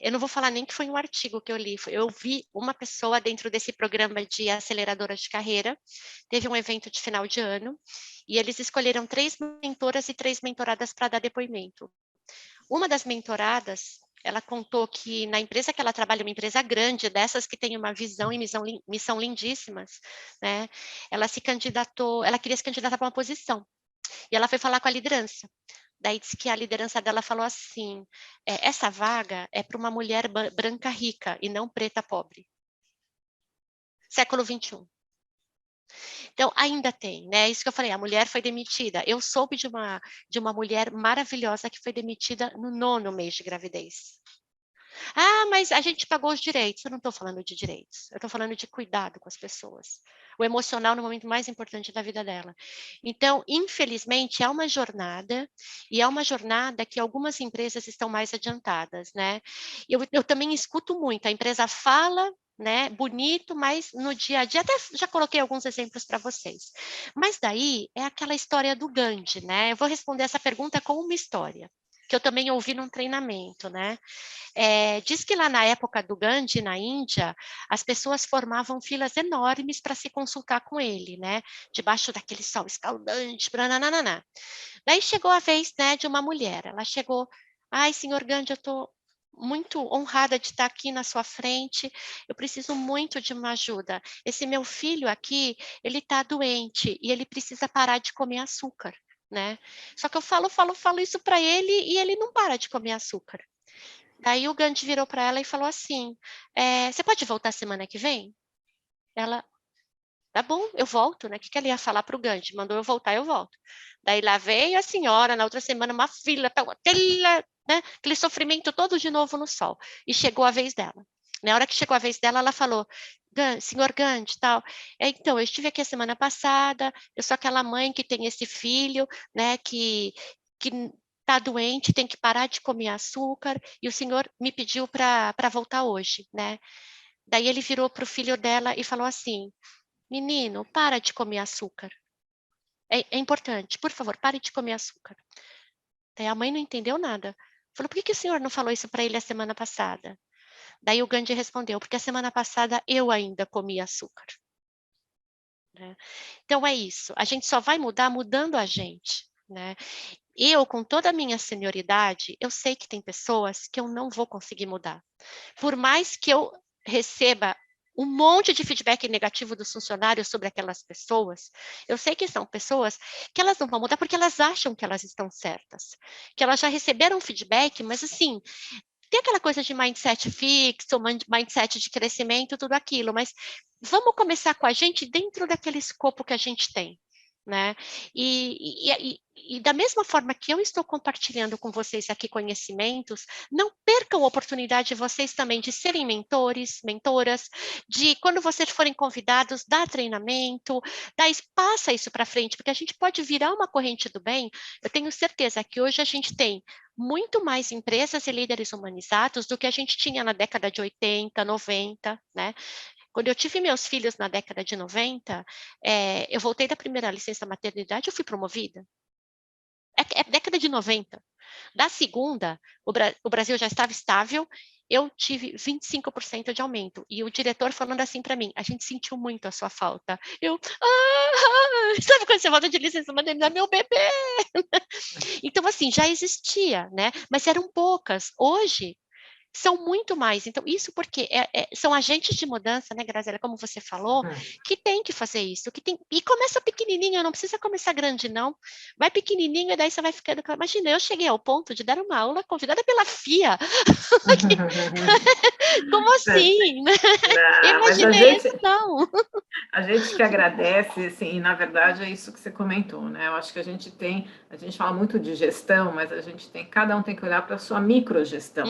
Eu não vou falar nem que foi um artigo que eu li, eu vi uma pessoa dentro desse programa de aceleradora de carreira, teve um evento de final de ano, e eles escolheram 3 mentoras e 3 mentoradas para dar depoimento. Uma das mentoradas, ela contou que na empresa que ela trabalha, uma empresa grande, dessas que tem uma visão e missão lindíssimas, né, ela queria se candidatar para uma posição, e ela foi falar com a liderança. Daí disse que a liderança dela falou assim: essa vaga é para uma mulher branca rica e não preta pobre. Século XXI. Então, ainda tem, né? Isso que eu falei, a mulher foi demitida. Eu soube de uma mulher maravilhosa que foi demitida no 9º mês de gravidez. Ah, mas a gente pagou os direitos. Eu não estou falando de direitos, eu estou falando de cuidado com as pessoas. O emocional no momento mais importante da vida dela. Então, infelizmente, é uma jornada, e é uma jornada que algumas empresas estão mais adiantadas, né? Eu também escuto muito, a empresa fala, né, bonito, mas no dia a dia, até já coloquei alguns exemplos para vocês. Mas daí é aquela história do Gandhi, né? Eu vou responder essa pergunta com uma história que eu também ouvi num treinamento, né? Diz que lá na época do Gandhi, na Índia, as pessoas formavam filas enormes para se consultar com ele, né? Debaixo daquele sol escaldante, brananana. Daí chegou a vez, né, de uma mulher. Ela chegou, ai, senhor Gandhi, eu estou muito honrada de estar aqui na sua frente, eu preciso muito de uma ajuda. Esse meu filho aqui, ele está doente e ele precisa parar de comer açúcar, né? Só que eu falo isso para ele e ele não para de comer açúcar. Daí o Gandhi virou para ela e falou assim: você pode voltar semana que vem? Ela, tá bom, eu volto, né? O que que ela ia falar para o Gandhi? Mandou eu voltar, eu volto. Daí lá veio a senhora, na outra semana, uma fila, aquele sofrimento todo de novo no sol. E chegou a vez dela. Na hora que chegou a vez dela, ela falou: senhor Gandhi, tal. Então, eu estive aqui a semana passada, eu sou aquela mãe que tem esse filho, né, que está doente, tem que parar de comer açúcar, e o senhor me pediu para voltar hoje, né? Daí ele virou para o filho dela e falou assim: menino, para de comer açúcar. É importante, por favor, pare de comer açúcar. Daí a mãe não entendeu nada. Falou: por que o senhor não falou isso para ele a semana passada? Daí o Gandhi respondeu: porque a semana passada eu ainda comia açúcar. Né? Então é isso, a gente só vai mudar mudando a gente. Né? Eu, com toda a minha senioridade, eu sei que tem pessoas que eu não vou conseguir mudar. Por mais que eu receba um monte de feedback negativo dos funcionários sobre aquelas pessoas, eu sei que são pessoas que elas não vão mudar porque elas acham que elas estão certas, que elas já receberam feedback, mas assim, tem aquela coisa de mindset fixo, mindset de crescimento, tudo aquilo, mas vamos começar com a gente dentro daquele escopo que a gente tem, né? E da mesma forma que eu estou compartilhando com vocês aqui conhecimentos, não percam a oportunidade de vocês também de serem mentores, mentoras, de quando vocês forem convidados, dar treinamento, passa isso para frente, porque a gente pode virar uma corrente do bem. Eu tenho certeza que hoje a gente tem muito mais empresas e líderes humanizados do que a gente tinha na década de 80, 90, né? Quando eu tive meus filhos na década de 90, eu voltei da primeira licença maternidade, eu fui promovida. É década de 90. Da segunda, o Brasil já estava estável, eu tive 25% de aumento. E o diretor falando assim para mim, a gente sentiu muito a sua falta. Sabe quando você volta de licença maternidade, meu bebê? Então, assim, já existia, né? Mas eram poucas. Hoje, são muito mais. Então, isso porque são agentes de mudança, né, Graziela, como você falou, que tem que fazer isso, e começa pequenininho, não precisa começar grande, não. Vai pequenininho e daí você vai ficando. Imagina, eu cheguei ao ponto de dar uma aula convidada pela FIA. Como assim? Eu Não, mas imaginei isso, não. a gente que agradece, assim, e na verdade é isso que você comentou, né? Eu acho que a gente fala muito de gestão, mas cada um tem que olhar para a sua microgestão.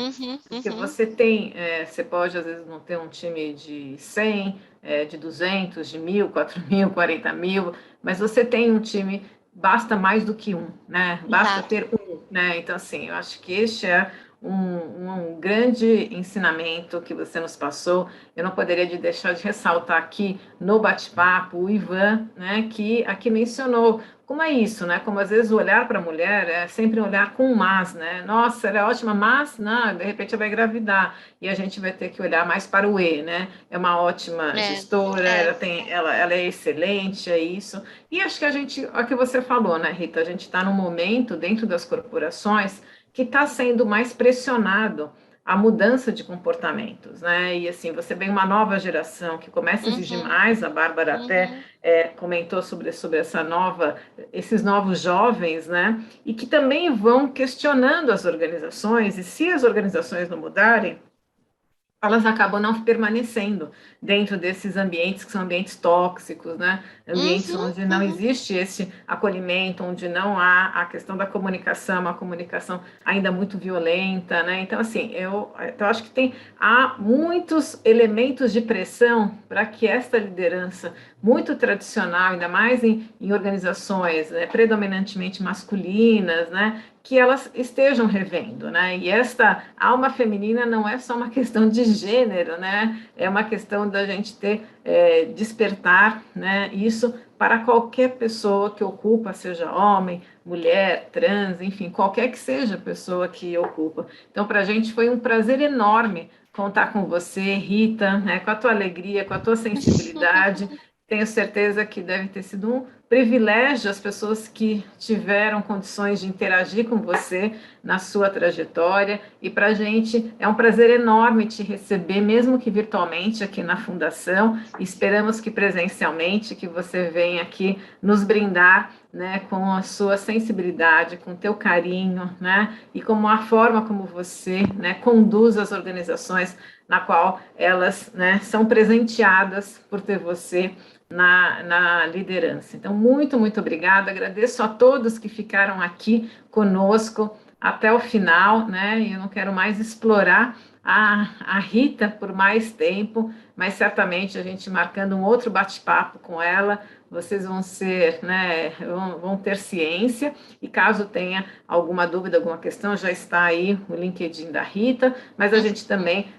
Porque você pode às vezes não ter um time de 100, de 200, de 1.000, 4.000, 40.000, mas você tem um time, basta mais do que um, né? Basta Exato. ter um, né? Então, assim, eu acho que este é um grande ensinamento que você nos passou. Eu não poderia deixar de ressaltar aqui no bate-papo o Ivan, né, que aqui mencionou como é isso, né? Como às vezes o olhar para a mulher é sempre um olhar com mas, né? Nossa, ela é ótima, mas não, de repente ela vai engravidar e a gente vai ter que olhar mais para o E, né? É uma ótima gestora, ela é excelente, é isso. E acho que é o que você falou, né, Rita? A gente está num momento dentro das corporações que está sendo mais pressionado a mudança de comportamentos, né? E assim, você vem uma nova geração que começa a exigir mais, a Bárbara até comentou sobre esses novos jovens, né? E que também vão questionando as organizações, e se as organizações não mudarem, elas acabam não permanecendo dentro desses ambientes que são ambientes tóxicos, né? Ambientes onde não existe esse acolhimento, onde não há a questão da comunicação, uma comunicação ainda muito violenta, né? Então, assim, eu acho que há muitos elementos de pressão para que esta liderança muito tradicional, ainda mais em organizações, né, predominantemente masculinas, né, que elas estejam revendo, né? E esta alma feminina não é só uma questão de gênero, né? É uma questão da gente despertar, né? Isso para qualquer pessoa que ocupa, seja homem, mulher, trans, enfim, qualquer que seja a pessoa que ocupa. Então, para a gente foi um prazer enorme contar com você, Rita, né? Com a tua alegria, com a tua sensibilidade. Tenho certeza que deve ter sido um privilégio as pessoas que tiveram condições de interagir com você na sua trajetória. E para a gente é um prazer enorme te receber, mesmo que virtualmente, aqui na Fundação. Esperamos que presencialmente, que você venha aqui nos brindar, né, com a sua sensibilidade, com o teu carinho, né, e como a forma como você, né, conduz as organizações na qual elas, né, são presenteadas por ter você na liderança. Então, muito, muito obrigada. Agradeço a todos que ficaram aqui conosco até o final, né? Eu não quero mais explorar a Rita por mais tempo, mas certamente a gente marcando um outro bate-papo com ela, vocês vão vão ter ciência, e caso tenha alguma dúvida, alguma questão, já está aí o LinkedIn da Rita, mas a gente também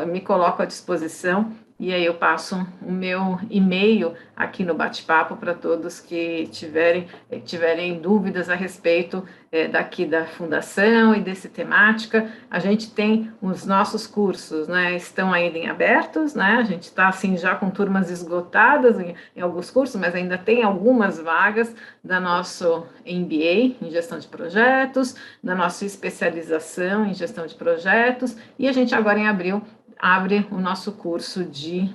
me coloca à disposição e aí eu passo o meu e-mail aqui no bate-papo para todos que tiverem dúvidas a respeito daqui da Fundação e desse temática. A gente tem os nossos cursos, né, estão ainda em abertos, né, a gente está assim já com turmas esgotadas em alguns cursos, mas ainda tem algumas vagas da nosso MBA em gestão de projetos, da nossa especialização em gestão de projetos, e a gente agora em abril abre o nosso curso de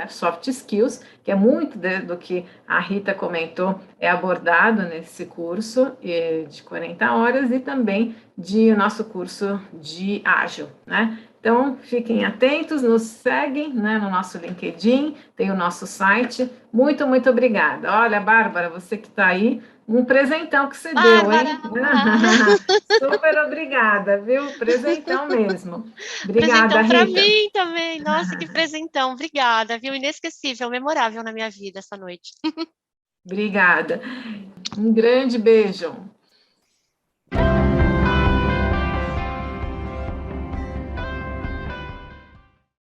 soft skills, que é muito do que a Rita comentou, é abordado nesse curso de 40 horas e também de nosso curso de ágil, né? Então, fiquem atentos, nos seguem, né, no nosso LinkedIn, tem o nosso site. Muito, muito obrigada. Olha, Bárbara, você que está aí, um presentão que você deu, Bárbara! hein? Super obrigada, viu? Presentão mesmo. Obrigada, Presentão para Rita. mim também. Nossa, que presentão. Obrigada, viu? Inesquecível, memorável na minha vida essa noite. Obrigada. Um grande beijo.